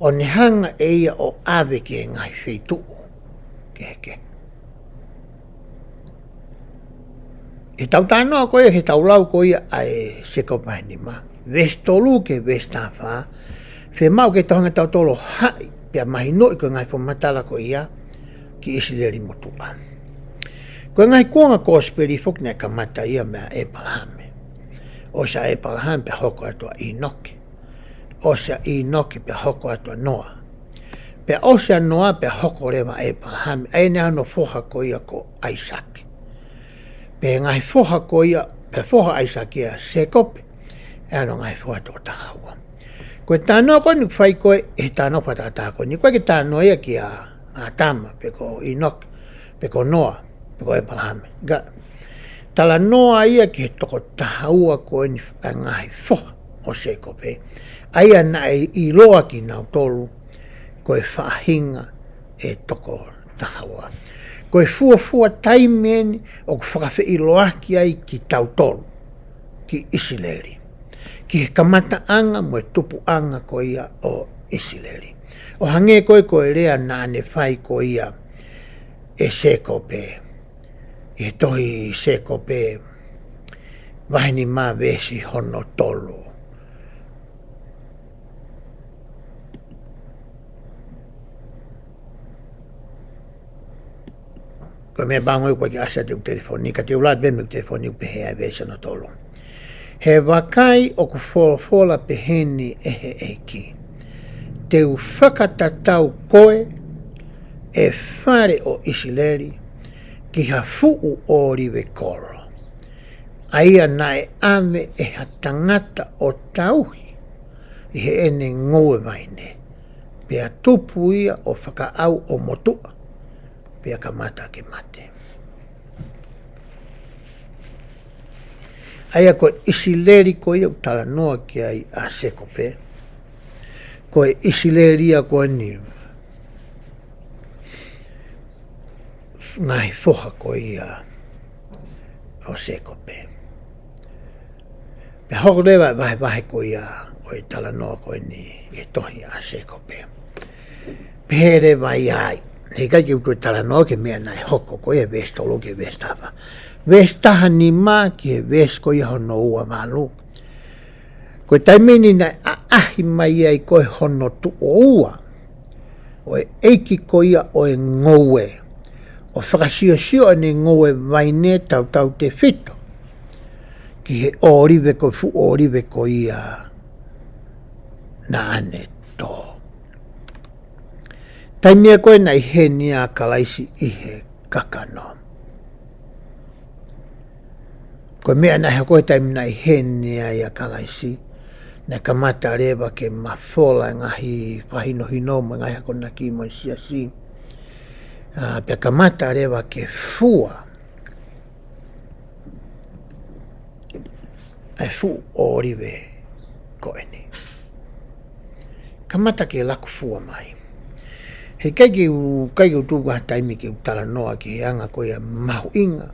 Speaker 2: O ne hanga eia o ave ke ngai wheituu, ke. E tau tānoa ko ia, he tau lau ko ia ai SEKOPE ni ma. Vestolu ke vestawha, whe mau ke tohanga tau tolo hai, pia mahi noi ko ngai whamatala ko ia ki Israeli motua. Ko ngai kuanga kosperi fok ne kamata ia mea e palahame. O sa e palahame pe hoko atua Inoke. O sa Inoke pe hoko atua Noa. Pe o sa Noa pe hoko rewa e palahame. Ai ne ano foha ko ia ko Isaac. Pe ngai foha ko ia, pe foha Isaac ia SEKOPE. E ano ngai foha to tahaua. Koe tānoa koe ni whai koe e tānoa patata koe. Ni koe ke tānoa ia ki a tama, pe ko Enoch, pe ko Noa, pe ko e palahame. Ga, tala noa ia ki he toko tahaua koe ni ngahi foha o SEKOPE. Aia na i loa ki nau tolu, koe whaahinga e toko tahaua. Koe fua taimeni o ku whakawhi i loa ki ai ki Kitautolu, ki Israeli. Ki he kamata anga mo e tupu anga ko ia o Israeli. O hange koe rea na ane whai ko ia e SEKOPE. I tohi SEKOPE wahini mā vesi hono tolu. Koe mea bangoi koe ki asa te telefoni, ka te ulat beme telefoni upe hea vesi hono tolu. He wakai o ku whola peheni e he Eiki. Te u whakatatau koe e whare o Israeli ki ha fuu o riwe koro. Aia na e ame e ha tangata o tauhi i he ene Ngaue vaine. Pea tupu ia o whakaau o motua. Pea kamata ke mate. Aia koe Israeli ko ia utala noa ki ai a SEKOPE. Koe Israeli ia koe ni ngai foha ko ia o SEKOPE. Pe hoko lewa vahe ko ia o i tala noa koe ni e tohi a SEKOPE. Pere vai ai. Hei kai ki utu tala noa ke mea nai hoko ko ia vestolo ke vestava. Vestaha ni mā ki he ves ko ia hono ua malu. Koe taimini nai ahi mai ai koe hono tu o ua. O e Eiki ko ia o e Ngaue. O whakasio ane Ngaue vaine tau te fito. Ki he orive ko fu orive ko ia na ane tō. Taimia koe nai he nia kalaisi i he kakano. Koe mea nahi koe taimi nai he nia ia kalaisi Na kamata rewa ke mawhola ngahi whahino hino mo ngai hako na ki mo sia si. Pia kamata rewa ke fua. Ai fu oriwe koeni. Kamata ke laku fua mai. He kai u tūku hataimi ke utala noa ki he anga ko ia mahu inga.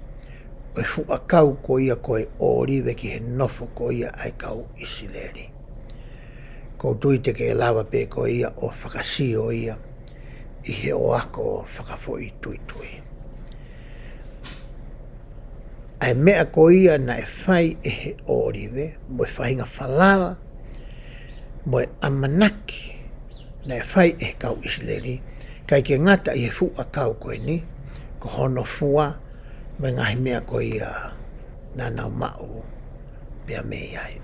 Speaker 2: O fu akau ko ia ko e oriwe ki he nofo ko ia ai kau isileri. Ko tui te ke lawa pe ko ia o whakasio ia. I he o ako whakafoi tui tui. Ai mea ko ia na e whai e he oriwe. Mo e whahinga whalala. Mo e amanaki. Na e whai e kau isileri. Kai ke ngata i he fu akau koe ni. Ko hono fua. Me ngahi mea ko ia na nau mau. Pea me iai.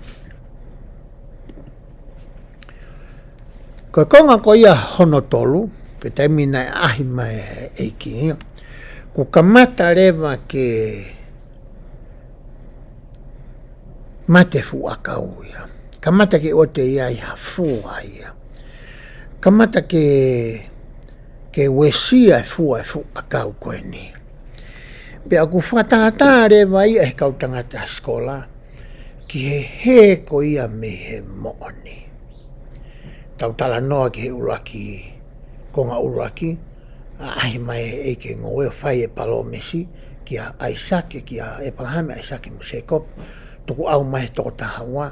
Speaker 2: Ko konga ko ia hono tolu. Ke taimi nai ahi mai Eiki. Ko kamata rewa ke mate fu akau ia. Kamata ke ote ia i hafua ia. Kamata ke wesia fu akau koe ni. Pe aku whatata rewa ia he kau tangata skola. Ki he ko ia me he mooni. Tau tala noa ki he uraki. Konga uraki. Ahi mai e ke Ngaue whai e palomesi. Ki a aisake, ki a e palahame aisake mo SEKOPE. Tuku au mai toko tahawa.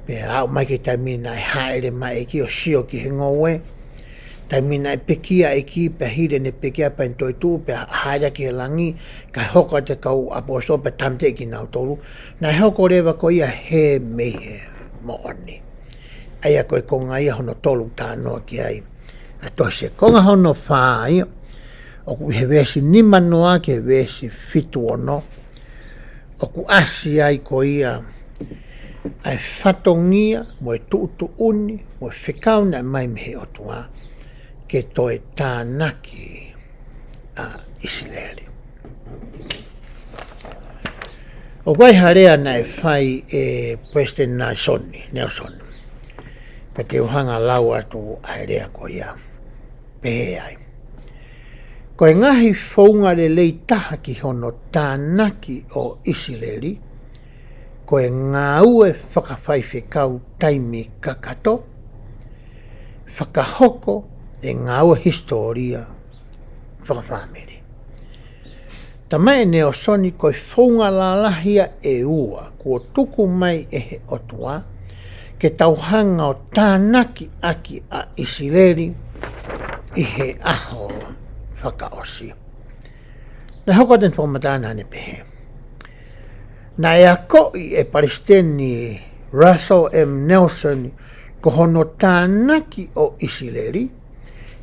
Speaker 2: Pe au mai ke taimina e haere mai ki o sio ki he Ngaue. Taimina e pekia ki pe hire ne pekia pa intoi tu pe haia ki he langi. Ka hoko te kau aposo pe tamte ki Kitautolu. Na hoko rewa ko ia he mehe mooni. Aia koe konga ia hono tolu tānoa ki ai. A toi se konga hono whāia. Oku he wesi nima noa ke wesi fitu ono. Oku asi ai ko ia. Ai whatongia mo e tuutu uni. Mo e whikau na mai mehe otua. Ke toi tānaki a Isileri. O wai harea na e whai e President Nelson. Pa te uhanga lau atu airea ko ia. Pehe ai. Ko e ngahi whaunga le lei taha ki hono tānaki o Isileri. Ko e Ngaue whakawhai whikau taimi kakato. Whakahoko e Ngaue historia whakawhamiri. Tamai ne o soni ko e whaunga lalahia e ua. Ko tuku mai e he otua. Ke tauhanga o tānaki aki a Isileri i he aho whakaosi. Na hoko den whakamatana ne pehe. Na e akoi e Palestini Russell M. Nelson ko hono tānaki o Isileri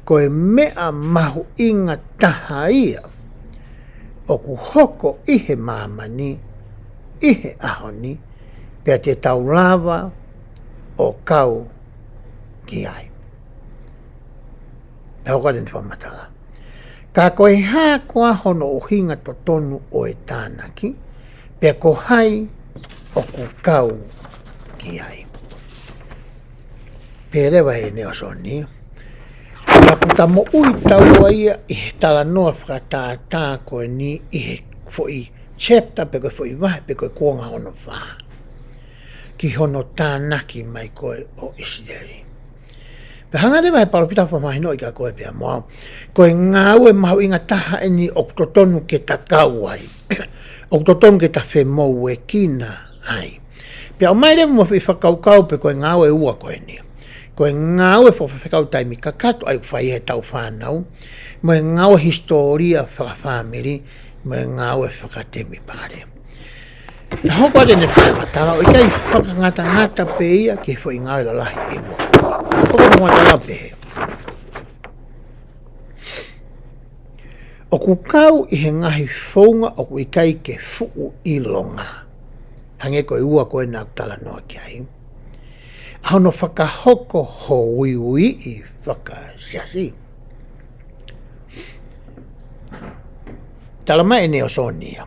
Speaker 2: ko e mea mahu inga taha ia o ku hoko i he mamani i he ahoni pea te taulawa o kau ki ai. Hauka den whamatala. Ka koe hā koa hono o hinga to tonu o e tānaki, pea ko hai o ku kau ki ai. Pea rewa e neo soni. Ka kuta mo ui taua ia i he tala noa whakatātā koe ni i he fwoi chapter pe koe fwoi wahe pe koe kuonga hono whaa. Ki hono tānaki mai koe o Isileri. Pe hanga rewa he palopita whamahino i ka koe pia moa. Koe Ngaue mahu inga taha eni o totonu ke ta kau ai. O totonu ke ta whemou e kina ai. Pia o mai rewa mo whi whakaukau pe koe Ngaue ua koe ni. Koe Ngaue whakau taimi kakato ai whai he tau whanau. Mo e Ngaue historia whakawhamiri. Mo e Ngaue whakatemi pare. Na hoko ade ne whakamatala o ikai whakangata pe ia ke fo ingai la lahi e ua. Hoko mwatala pe. O ku kau i he ngahi whaunga o ku ikai ke fuu i longa. Hange ko i ua koe nā utala noa ki ai. Ahono whakahoko ho ui i whakasiasi. Talama e neo sonia.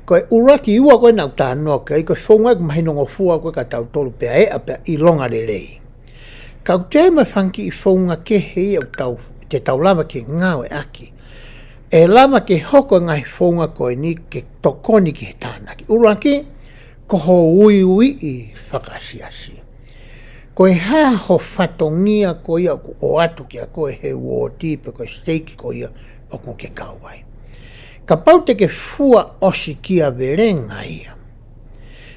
Speaker 2: Koe uraki ua koe nau tānoa ke, koe whonga ku mahi nongo fua koe ka Kitautolu pia pia I longa le rei. Kau te mai whanki I whonga ke hei au te tau lama ke Ngaue aki. E lama ke hoko ngai whonga koe ni ke tokoni ki he tānaki. Uraki, ko ho ui I whakasiasi. Koe haa ho whatongia ko ia o atu kia koe he wōti pe koe steiki ko ia o ku ke kauai. Ka pau te ke fua osi kia verenga ia.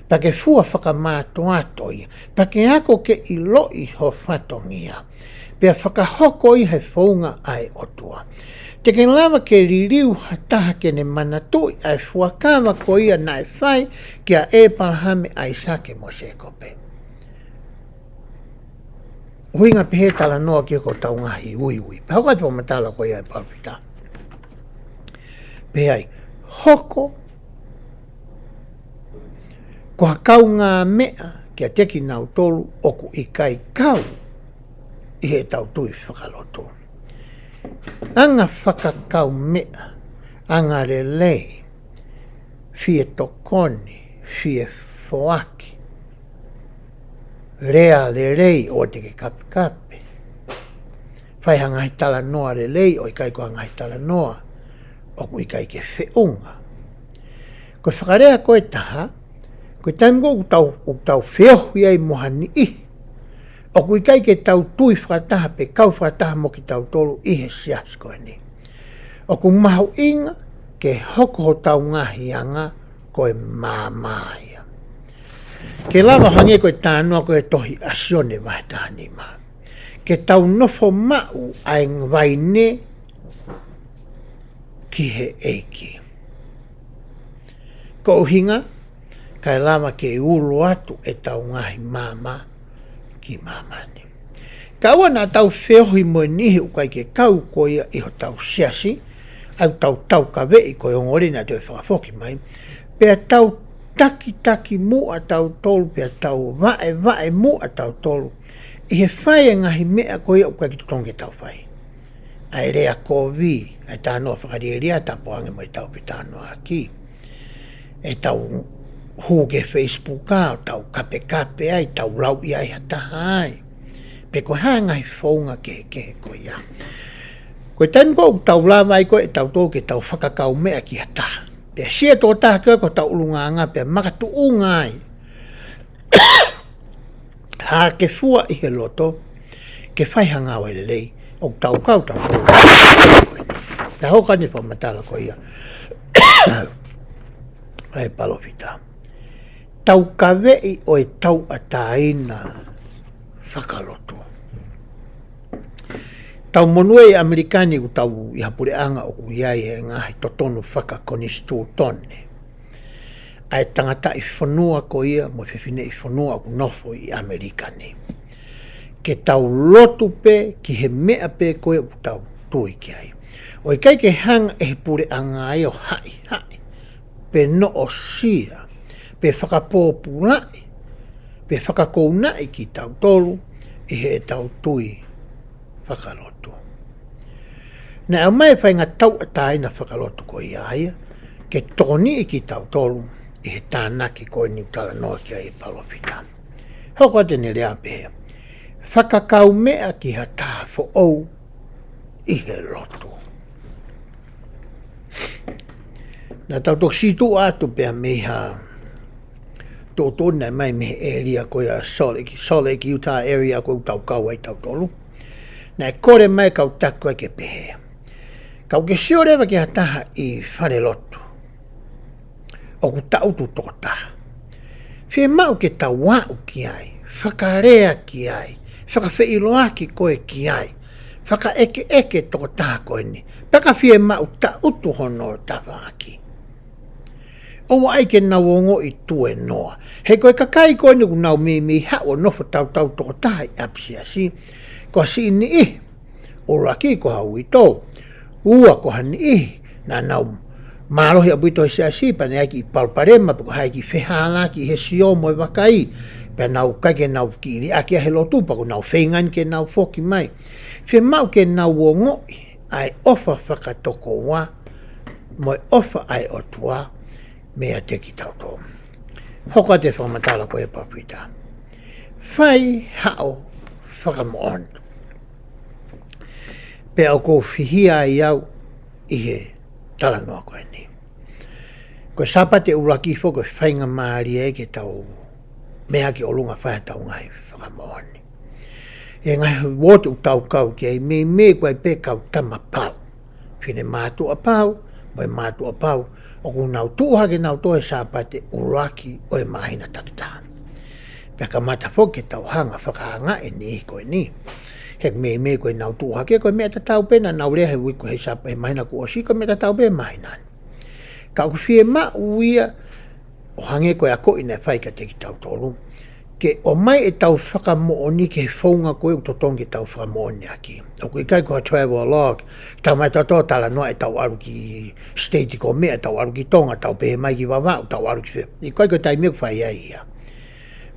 Speaker 2: Pa ke fua whakamātoato ia. Pa ke ako ke iloi ho whatongia. Pea whakahoko I he whaunga ai otua. Te ke lama ke ririu hataha ke ne manatui ai fuakama ko ia nai whai kia palahame ai sake mo SEKOPE. Huinga pehe tala noa kia ko tau ngahi ui. Paukai pa matala ko ia palpita. Pehai, hoko ko hakau ngā mea kia teki nau tolu oku I kai kau I he tau tui whakaloto. Anga whakakau mea, anga relei, fie tokoni, fie foaki, rea le rei o te ke kape. Whai hangai tala noa le lei o I kai ko hangai tala noa o ku I kai ke whiunga. Ko whakarea koe taha, koe taimko u tau whiohu iai mohani I. O ku I kai ke tau tui whakataha pe kau whakataha mo ki Kitautolu I he sias koe ni. O ku mahu inga ke hoko ho tau ngahi anga koe māmaia. Ke lava hange koe tānoa koe tohi asione vahetahani mā. Ke tau nofo mau ai ngwaine ki he Eiki. Ko uhinga, kai lama ke ulu atu e tau ngahi māma ki māmani. Kaua nā tau wheohi mo nihi ukai ke kau ko ia I ho tau siasi, au tau ka vei ko ongori nā te whakafoki mai, pea tau taki mua tau tolu, pea tau vae mua tau tolu, I he whai ngahi mea ko ia ukai ki tutonge tau whai. Ai rea kovi, ai tānoa whakaria tapo ange mai tau pi tānoa aki. E tau huge Facebook au, tau kape ai, tau lau I ai hataha ai. Pe ko hanga I whaunga ke ko ia. Koe taimi ko tau lama ai ko e tau tō ke tau whakakau mea ki hataha. Pe sia tō taha koe ko tau ulunganga, pe makatu ungai. Ha ke fua I he loto, ke whaihanga o ele lei, o tau kau tau tō. Ta hokani pa matala ko ia. Ai palofita. Tau kawei o e tau ataina whakaloto. Tau monue Amerikani ku tau I hapureanga o ku iai e ngahi totonu whakakonistu tone. Ai tangata I whanua ko ia, mo whiwhine I whanua ku nofo I Amerikani. Ke tau lotu pe, ki he mea pe koe ku tau tui ki ai. O I kai ke hanga e he pureanga ai o hai. Pe no o sia, pe whakapōpulai, pe whakakounai ki Kitautolu, I he tau tui whakaloto. Nā au mai whai ngā tau ataina whakaloto ko I aia, ke toni I ki Kitautolu, I he tānaki koe ni utala noa ki ai palofita. Hoko te ne rea pehe, whakakau mea ki ha tāwho au I he loto. Nā tau tok situ atu pia meha tōtōna mai mehe area koe a Solek Utah area koe tau kau ai Kitautolu. Nā kore mai kau taku ai ke pehe. Kau ke sio rewa ke hataha I whare lotu. O ku tautu tōta. Whie mau ke tau wau ki ai, whakarea ki ai, whakawheiloaki koe ki ai, whaka eke tōta koe ni. Paka whie mau tautu hono tawaki. O ai ke nawongo I tue noa. Hei koe kakai koe ni ku nau mi hao nofo tau tō tahi apsiasi. Ko si ni o raki ko hau I tō. Ua ko hani nā nau mārohi a buito siasi pa ne ai ki palparema pa ko hai ki whehanga ki he sio mo wakai. Pa nau kai ke nau ki aki a he lotu pa ko nau whengan ke nau foki mai. Whe mau ke nau wongoi ai ofa whakatoko wa mo ofa ai otua. mea te Kitautolu. Hoka te whamatala ko e papita. Whai hao whakamoon. Pe au ko whihia i au i he talanoa koe ni. Ko sapate uraki fo ko whainga maari e ke tau mea ki olunga whae tau ngai whakamoon. E ngai wotu tau kau ki ai me koe pe kau tama pau. Whine mātua pau, moi mātua pau, o ku nau tuuhake nau toe sapate uraki o e mahina takita. Pea ka mata foke tau hanga whakahanga e ni koe ni. Hek me koe nau tuuhake koe mea tatau pena nau rea he wiku he sapa he mahina ku osi koe mea tatau pe mahina. Ka ku fie ma uia o hange koe a koe nei whaika te Kitautolu. Ke o mai e tau whakamooni ke whaunga koe o totongi tau whakamooni aki. O kui kai koe travel log, tau mai tau tala noa e tau aru ki state ko mea, tau aru ki tonga, tau pehe mai ki wawau, tau aru ki whea. I koe koe tai mea whai ai ia.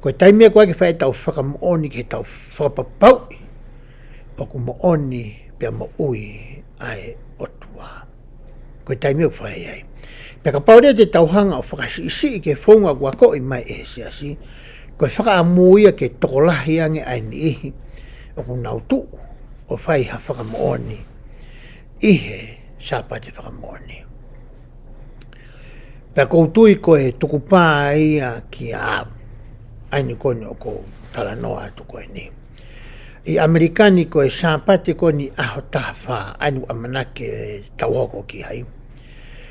Speaker 2: Koe tai mea koe ke whai tau whakamooni ke tau whakapapau. O ku mooni pia mo ui ai otua. Koe tai mea whai ai. Pia ka paurea te tauhanga o whakasi ke whaunga kua koe mai e siasi. Koe whakaamuia ke tokolahi ange ai ni ihi o ku nau tu o whai ha whakamooni ihe sapate whakamooni. Pea koutui koe tukupā ia ki a aini koni o ko talanoa atu koe ni. I Amerikani koe sapate koni aho taha ainu amanake tauhoko ki hai.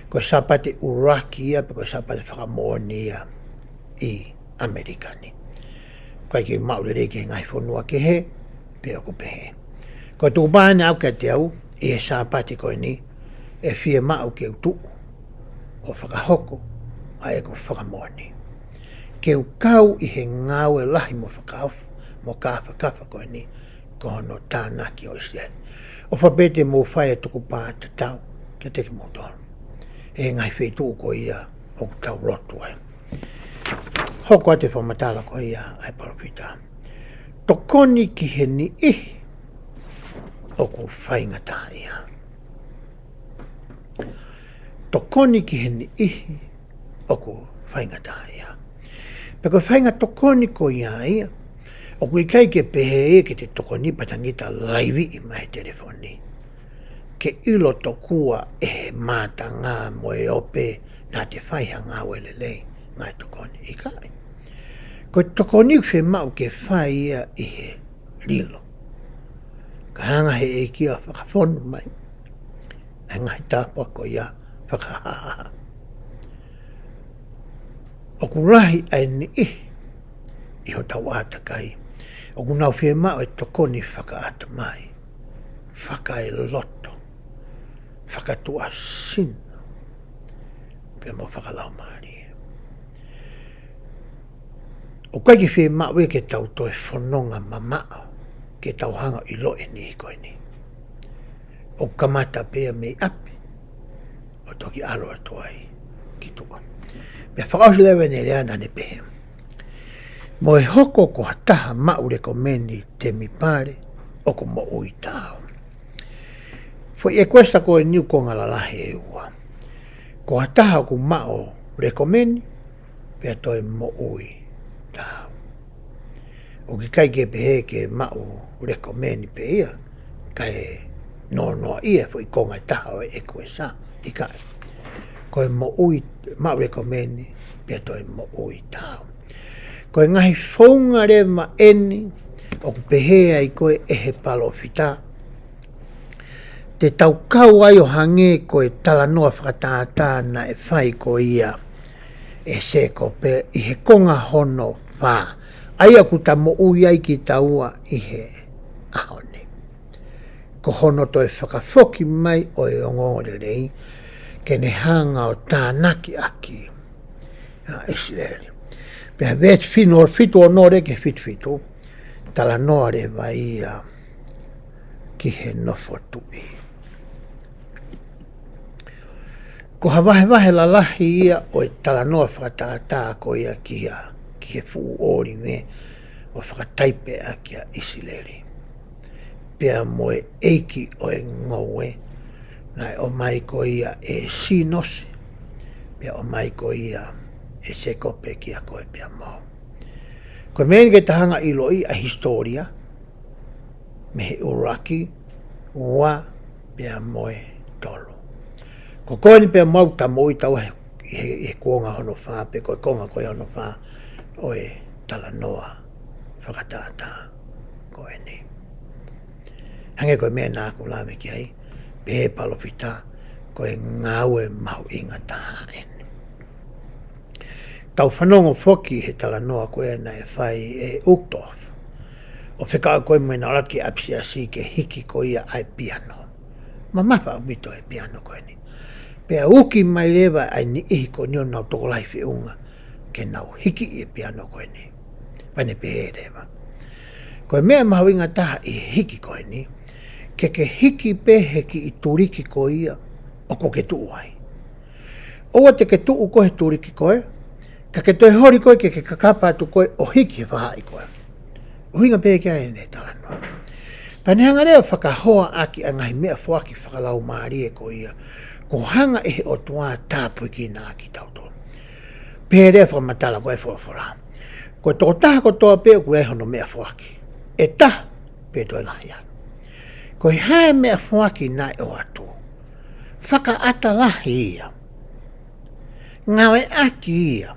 Speaker 2: Koe sapate uraki ia pe koe sapate whakamooni ia i Amerikani. Koe ki maurere ke ngai whanua ke he, pe ako pehe. Koe tuku pāne au ka te au, i he sāpati koe ni, e whie mau ke utu, o whakahoko, a e ko whakamoani. Ke ukau i he Ngaue lahi mo whakaafu, mo ka whakafa koe ni, ko hono tānaki o Israel. O whapete mo whai e tuku pā te tau, ke teki mo tonu. E ngai whetu ko ia, o tau rotu ai. Hoko te whamatala ko ia ai parapita. Tokoni ki he ni ihi o ku whaingata ia. Tokoni ki he ni ihi o ku whaingata ia. Peko whainga tokoni ko ia, o ku ikai ke pehe ke te tokoni patangita laivi i mai telefoni. Ke ilo tokua e he mata ngā moe ope nā te whaiha ngā welelei. Ngai tokoni, i kai. Ko tokoni whe mau ke whai ia i he lilo. Ka hanga he Eiki a whakawhonu mai. E ngai tāpua ko ia whakahaha. O ku rahi ai ni i ho tau ata kai. O ku nau whe mau e tokoni whakaata mai. Whakai loto. Whakatua sino. Pea mo whakalau mai. O kai ki whi mawe ke tau toi whanonga mamao, ke tau hanga i loe ni koe ni. O kamata pea me api, o toki alo atuai ki tua. Pea whakausi lewe ne reana ne pehe. Mo e hoko ko hataha mau rekomeni te mipare, o ko mo ui tau. Fo e kwesta koe niu konga la lahe e ua. Ko hataha ko mao rekomeni, pea toi mo ui. O ki kai ke pehe ke mau rekomeni pe ia, kai noa ia fo i konga taha o e koe sa, i kai. Koe mo ui, mau rekomeni, pia toi mo ui tau. Koe ngahi whaunga re ma eni, o ku pehe ai koe e he palo fita. Te tau kau ai o hange koe talanoa whakatātā na e whai ko ia, e SEKOPE i he konga hono whā. Aia ku ta mo ui ai ki taua i he ahone. Ko hono toi whakawhoki mai o e ongore rei, ke ne hanga o tānaki aki. Israel. Pea vet fitu o nore ke fitu, tala nore vai ki he nofo tui. Ko hawahe la lahi ia o e tala noa whakatātā ko ia ki he fuu ori me o whakataipe a kia Isileri. Pea mo e Eiki o e Ngaue, nai o mai ko ia e sinosi. pia o mai ko ia e SEKOPE kia koe pia mo. Koe meni ke tahanga ilo i a historia, me he uraki, ua pia moe tolu. Ko koe ni pia mau ta moi tau he kuonga hono wha, pe koe konga koe hono wha, oe tala noa whakatata koe ni. Hange koe mea nā ku lame ki ai, pe he palopita, koe Ngaue mau inga taha ene. Tau whanongo foki he tala noa koe na e whai e uktof. O whekao koe mai na oraki apsia si ke hiki ko ia ai piano. Ma mawha ubito e piano koe ni. Pea uki mai lewa ai ni ihi ko nio nau toko laifi unga ke nau hiki i piano koe ni. Pane pehe rewa. Koe mea mahu inga taha i hiki koe ni, ke hiki pehe ki i turiki ko ia o ko ke tuu ai. Oa te ke tuu koe turiki koe, ka ke toi hori koe ke kakapatu koe o hiki he whaha i koe. Uhinga pehe kia e ne tala noa. Panehanga rea whakahoa aki a ngai mea whaki whakalau maari e ko ia. Ko hanga e o tua tāpui ki nā Kitautolu. Pehe rea whakamatala koe whawhara. Ko tō taha ko toa peo koe e hono mea whaki. E taha pe toi lahi anu. Ko i hae mea whaki nai o atu. Whaka ata lahi ia. Ngaue aki ia.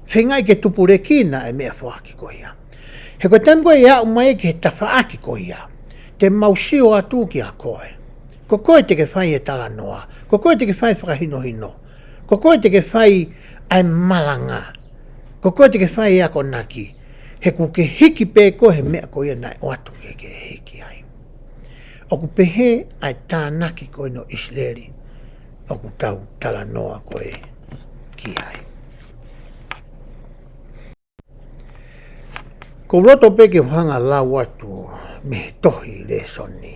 Speaker 2: Whengai ke tupure kina e mea whaki ko ia. He koe tango e au mai ke he tawhaaki ko ia. Te mausio atu ki a koe. Ko koe te ke whai e tala noa. Ko koe te ke whai whakahino hino. Ko koe te ke whai ai malanga. Ko koe te ke whai e ako naki. He ku ke hiki pe ko he mea ko ia nai o atu ke hiki ai. O ku pehe ai tā naki koe no Isleri. O ku tau tala noa koe ki ai. Ko roto pe ke whanga lau atu me tohi le soni.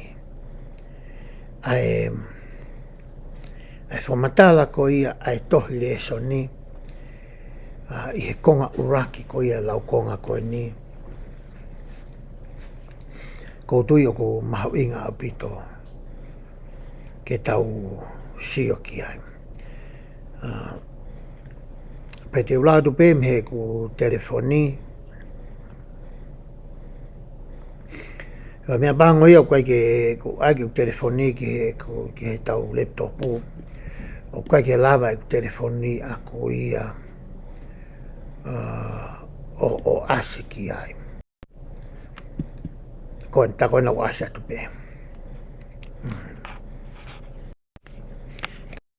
Speaker 2: Ai whamatala ko ia ai tohi le soni. I he konga uraki ko ia lau konga koe ni. Ko tui o ko mahu inga apito ke tau sio ki ai. Pai te ulatu pe me ku telefoni. Mea bango ia koe ke agi u telefoni ki he tau laptopu. O koe ke lava ku telefoni ako ia o asi ki ai. Koe tako na o asi atu pe.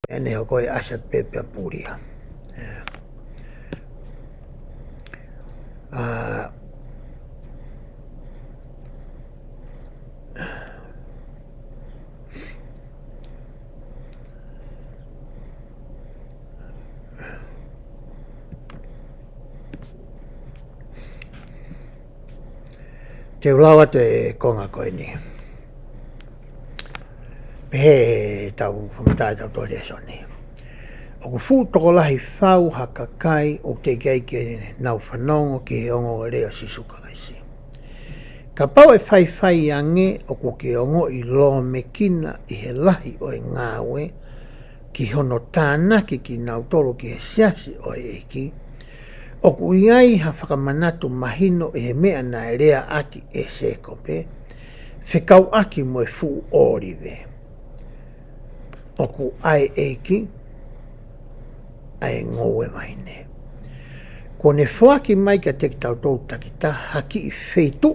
Speaker 2: Ene o koe asi atu pe pia puria. Te ulawa te konga koe ni. Pehe tau whamatai tau tōre soni. O ku fu toko lahi whau haka kai o te kei ke nau whanongo ki he ongo rea sisuka kaisi. Ka pau e whai ange o ku ke ongo i lo mekina i he lahi o e Ngaue ki hono tānaki ki nau tolo ki he siasi o e Eiki. O ku iai ha whakamanatu mahino e he mea na e rea aki e SEKOPE, whekau aki mo e fu oriwe. O ku ai Eiki, ai Ngaue maine. Ko ne whaki mai ka te Kitautolu takita haki i wheitu,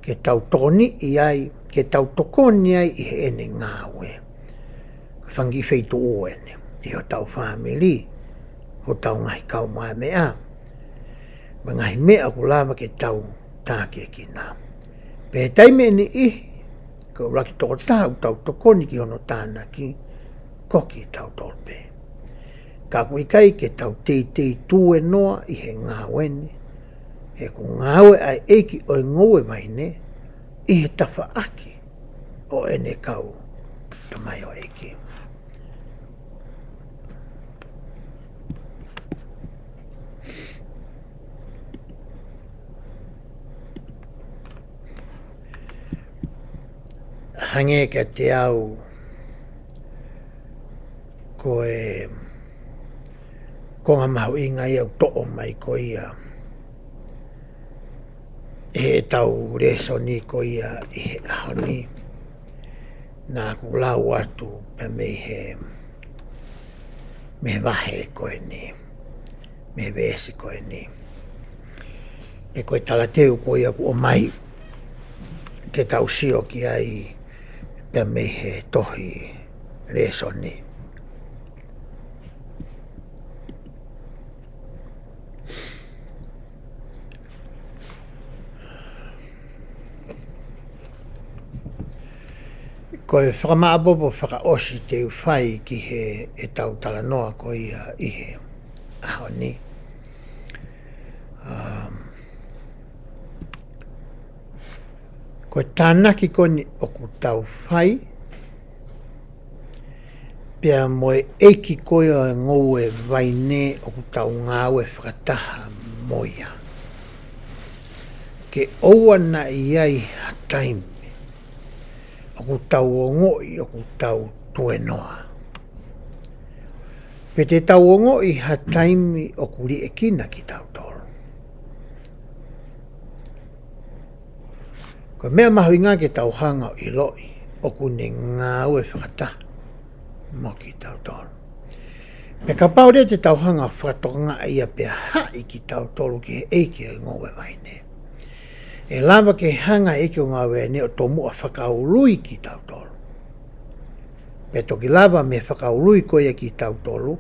Speaker 2: ke tau toni i ai, ke tau tokoni ai i he ene Ngaue. Whangi wheitu o ene, i o tau whamiri. Ho tau ngahi kau mai mea. Ma ngahi mea ku lama ke tau tāke ki nā. Pe taime ni ihi, ko raki toko tau tokoni ki hono tānaki, koki tau tolpe. Ka kui kai ke tau te tue noa i he Ngaue ni. He ku Ngaue ai Eiki o Ngaue maine, i he tawha aki o ene kau tamai o Eiki. Hange ka te au ko e konga mahu inga i au to'o mai ko ia e tau reso ni ko ia i he aho ni nā ku lau atu pe me wahe koe ni me vesi koe ni e koe tala teu ko ia ku o mai ke tau sio ki ai pe me he tohi reso ni koe whakamabobo whakaosi te whai ki he e tau tala noa ko ia i he aho ni. Koe tānaki koni o ku tau whai pia moe Eiki koe o Ngaue vaine o ku tau Ngaue whakataha moia. Ke oua na iai hataimi o ku tau o ngoi o ku tau tuenoa. Pe te tau o ngoi hataimi o ku ri e kina Kitautolu. Ko mea mahu inga ke tau hanga o iloi o ku ne Ngaue whakataha mo Kitautolu. Me ka pau te tau hanga whakatoka ia pe hai Kitautolu ki he Eiki o Ngaue vaine. E lava ke hanga Eiki o Ngaue ne o tomu a whakaurui Kitautolu. Pe toki lava me whakaurui koe Kitautolu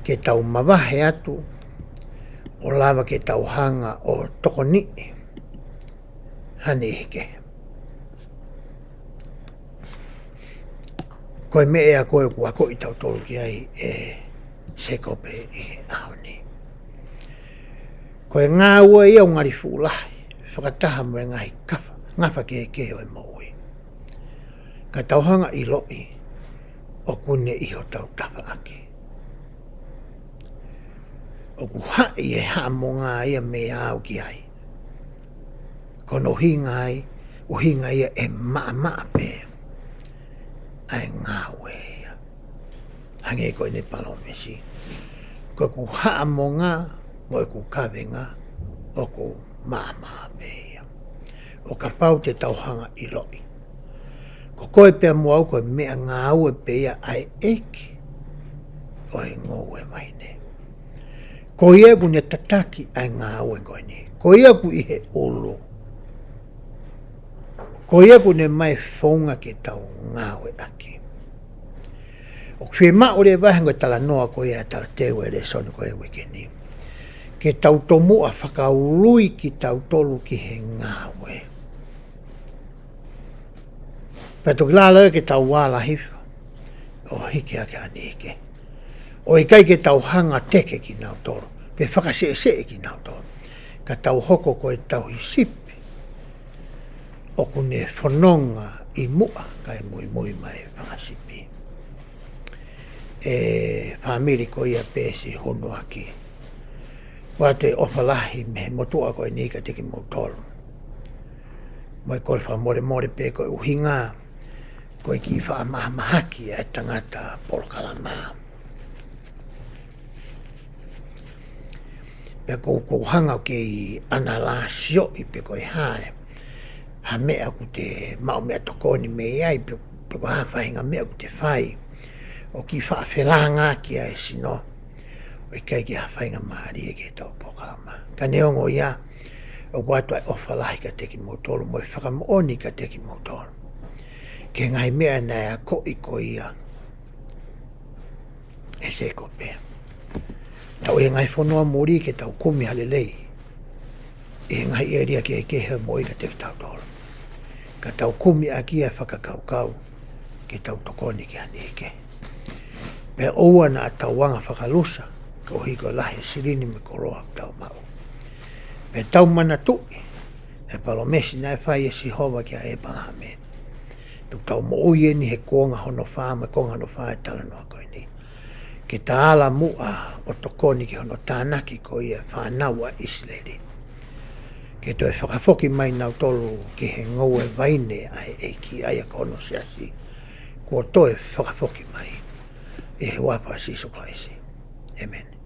Speaker 2: ke tau mawahe atu o lava ke tau hanga o tokoni hani hike. Koe me ea koe kua ko i Tautolu ki ai e SEKOPE i he aho ni. Koe Ngaue ia o ngari fuulahi, whakataha mo e ngahi kafa, ngafa ke o e maui. Ka tauhanga i loi o kune iho tau tafa aki. O ku hai e hamo ngā ia me au ki ai. Kono hinga ai, o hinga ia e maa pe. Ai Ngaue ia. Hange koe ne palomesi. Koe ku hamo ngā, mo e ku kawe ngā, o ku maa pe ia. O ka pau te tauhanga i loi. Ko koe pia mua au koe mea Ngaue pe ia ai Eiki. O e Ngaue maine. Ko ia ku ne tataki ai Ngaue koe ni. Ko ia ku ihe ulu. Ko ia ku ne mai whaunga ke tau Ngaue aki. O kwe maa ore wahengo tala noa ko ia tala teu e le soni koe wikeni. Ke tau tomu a whakaurui ki Tautolu ki he Ngaue. Pato ki lala ke tau wala hifa. O hike ake ani hike. O i kai ke tau hanga teke ki Tautolu. Pe whakasee ki Tautolu. Ka tau hoko ko e tau hisipi. O kune whanonga i mua kai mui mai whakasipi. E whamiri ko ia pēsi hono aki. Wa te ofalahi me motua ko e nika teki Tautolu. Moi koi whamore pe ko uhinga. Ko e ki whaamahaki e tangata polokalama. Pe ko hanga ke i analasio i pe ko e hae. Ha mea ku te mau mea tokoni me iai pe ko hawhainga mea ku te whai. O ki whaawhelanga ki ai sino. O i kai ki hawhainga maari e ke tau pokalama. Ka neongo ia o watu ai ofalahi ka teki Tautolu mo i whakamooni ka teki Tautolu. Ke ngai mea nei a ko ia e SEKOPE. Tau e ngai whanua mori ke tau kumi halelei. E ngai e ria ke he moi ka teki Tautolu. Ka tau kumi a kia whakakaukau ke tau tokoni ki hanike. Pe oua na tau wanga whakalusa ko hiko lahi sirini me koroa tau mau. Pe tau mana tui e palomesi nai whai e si hova kia e palame. Tu tau mo uie ni he konga hono whaa me konga hono whaa e tala noa koe ni. Ke ta ala mua o tokoni ki hono tānaki ko ia whanaua Islandi. Ke toi whakafoki mai Tautolu ki he Ngaue vaine ai Eiki ai a kono siasi. Ko toi whakafoki mai. e he wapa Sisu Kraisi. Amen.